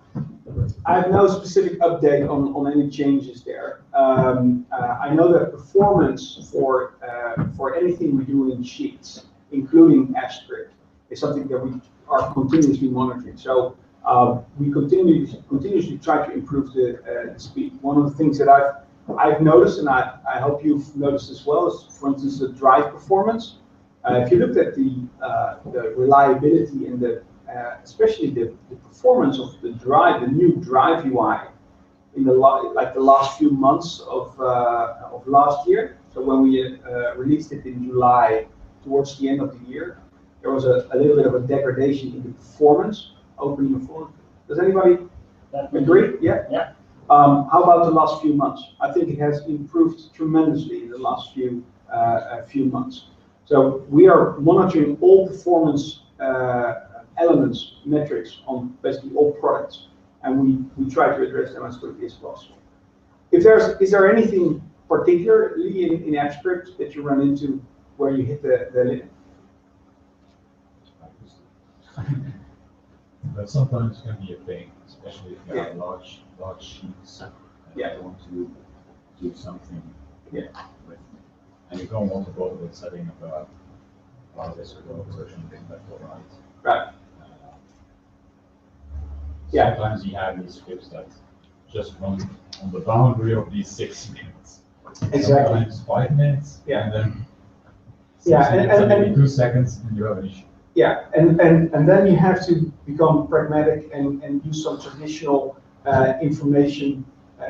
have no specific update on any changes there. I know that performance for anything we do in Sheets, including AppScript, is something that we are continuously monitoring. So we continuously try to improve the speed. One of the things that I've noticed, and I hope you've noticed as well, is, for instance, the drive performance. If you looked at the reliability and especially the performance of the drive, the new Drive UI, in the last few months of last year. So when we released it in July, towards the end of the year, there was a little bit of a degradation in the performance, opening the phone. Does anybody agree? Yeah. Yeah. How about the last few months? I think it has improved tremendously in the last few months. So we are monitoring all performance elements, metrics on basically all products, and we try to address them as quickly as possible. Is there anything particularly in AppScript that you run into where you hit the limit? But sometimes it can be a pain, especially if you have large sheets and you want to do something with, and you don't want to bother with setting up a this or something like that. Right. Sometimes you have these scripts that just run on the boundary of these 6 minutes. Exactly. Sometimes 5 minutes, and then maybe 2 seconds, and you have an issue. Yeah, and then you have to become pragmatic and use some traditional information,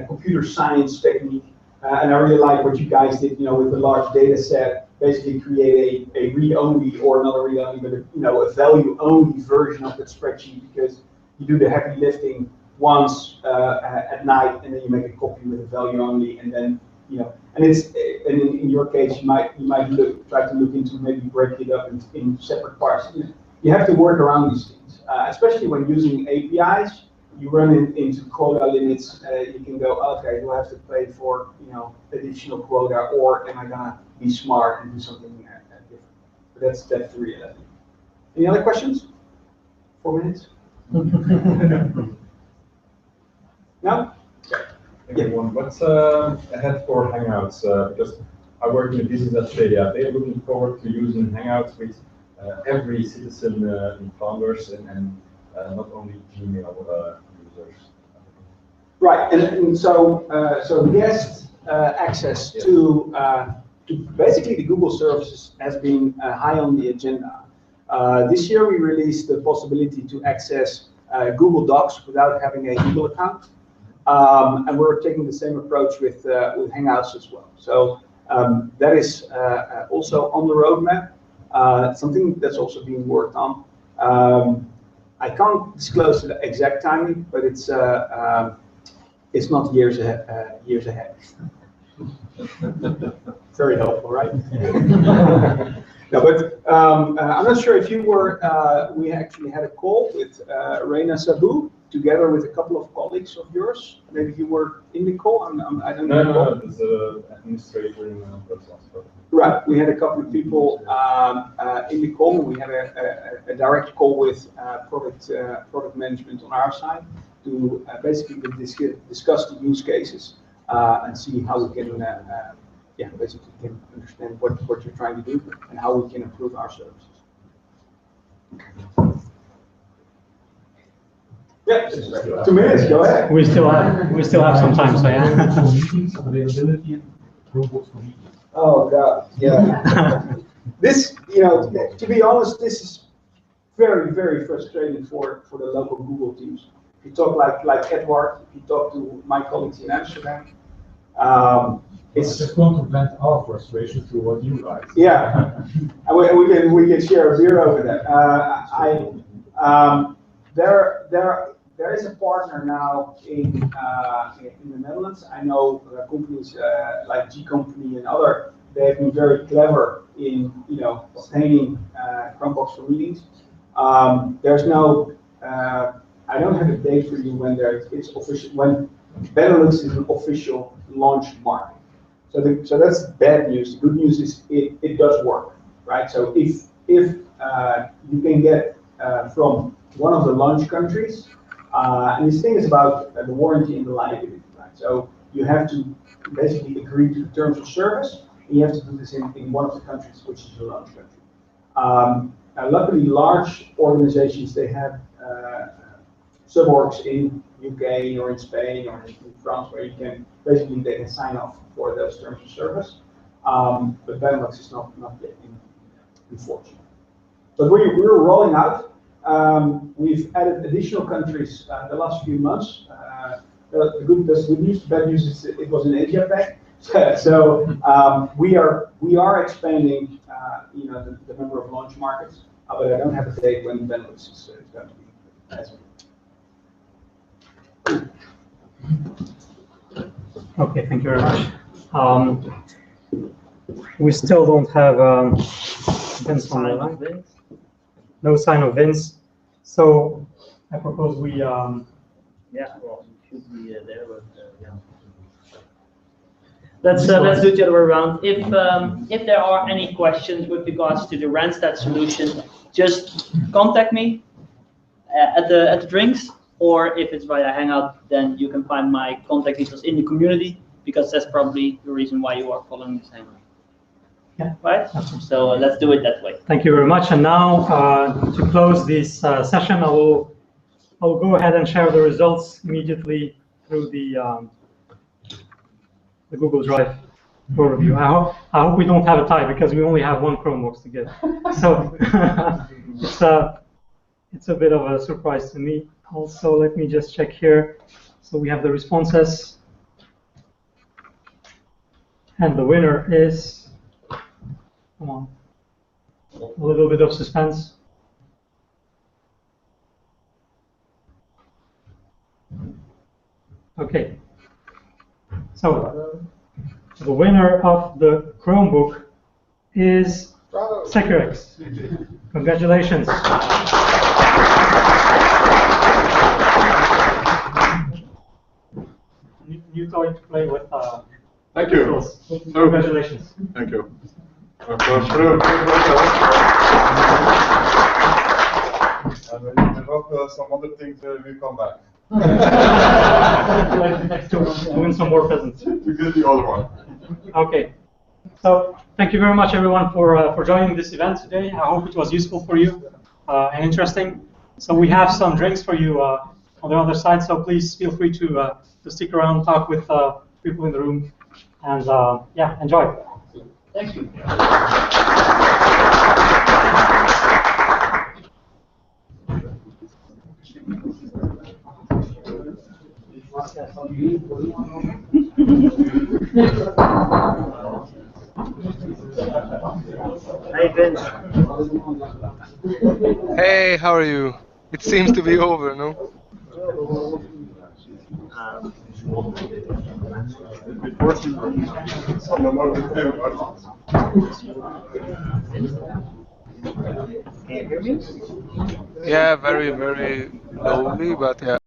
computer science technique. And I really like what you guys did, with the large data set, basically create a read-only or not a read-only, but a value-only version of that spreadsheet, because you do the heavy lifting once at night, and then you make a copy with a value-only, and then and in your case, you might try to look into maybe breaking it up in separate parts. You have to work around these things, especially when using APIs. You run into quota limits. You can go, okay, do I have to pay for additional quota, or am I gonna be smart and do something different? But that's the reality. Any other questions? 4 minutes. No. Everyone, what's ahead for Hangouts? Because I work in a business Australia. They're looking forward to using Hangouts with every citizen in Flanders and not only Gmail users. Right, and so guest access to basically the Google services has been high on the agenda. This year we released the possibility to access Google Docs without having a Google account. And we're taking the same approach with Hangouts as well. So that is also on the roadmap, something that's also being worked on. I can't disclose the exact timing, but it's not years ahead. Very helpful, right? No, but I'm not sure if you were. We actually had a call with Reina Sabu together with a couple of colleagues of yours. Maybe you were in the call. I don't know. No, there's an administrator in Brussels. Right, we had a couple of people in the call. We had a direct call with product management on our side to basically discuss the use cases and see how we can, basically can understand what you're trying to do and how we can improve our services. Yeah, 2 minutes. Go ahead. We still have some time, so yeah. Meetings, availability, and robots for meetings. Oh God, yeah. This, to be honest, this is very, very frustrating for the local Google teams. If you talk like Edward, if you talk to my colleagues in Amsterdam, it's just going to vent our frustration through what you write. Yeah, and we can share a beer over that. There is a partner now in the Netherlands. I know companies like G Company and other they've been very clever in obtaining Chromebooks for meetings. There's no, I don't have a date for you when it's official, when Benelux is an official launch market. So that's bad news. The good news is it does work, right? So if you can get from one of the launch countries, and this thing is about the warranty and the liability, right? So you have to basically agree to the terms of service, and you have to do this in one of the countries, which is the launch country. Luckily, large organizations, they have suborgs in UK or in Spain or in France where you can basically they can sign off for those terms of service. But Benelux is not yet unfortunately. But we're rolling out. We've added additional countries the last few months. The good news, the bad news is it was in Asia Pac. So we are expanding, the number of launch markets, but I don't have a date when Benelux is going to be as well. Okay, thank you very much. We still don't have Vince on the line. No sign of Vince. So I propose we. Yeah, well, it should be there, but yeah. Let's do it the other way around. If there are any questions with regards to the Randstad solution, just contact me at the drinks, or if it's via Hangout, then you can find my contact details in the community, because that's probably the reason why you are following this Hangout. Yeah. Right? So let's do it that way. Thank you very much. And now to close this session, I'll go ahead and share the results immediately through the Google Drive overview. I hope we don't have a tie, because we only have one Chromebox to get. So it's a bit of a surprise to me. Also, let me just check here. So we have the responses, and the winner is, come on, a little bit of suspense. Okay. So the winner of the Chromebook is Securex. Congratulations. New toy to play with. Thank you. Congratulations. Thank you. I hope some other things will come back. To win some more presents. To get the other one. Okay. So thank you very much, everyone, for joining this event today. I hope it was useful for you and interesting. So we have some drinks for you on the other side. So please feel free to stick around, talk with people in the room, and yeah, enjoy. Thank you. Hey, Vince. Hey, how are you? It seems to be over, no? Can you hear me? Yeah, very, very lowly, but yeah.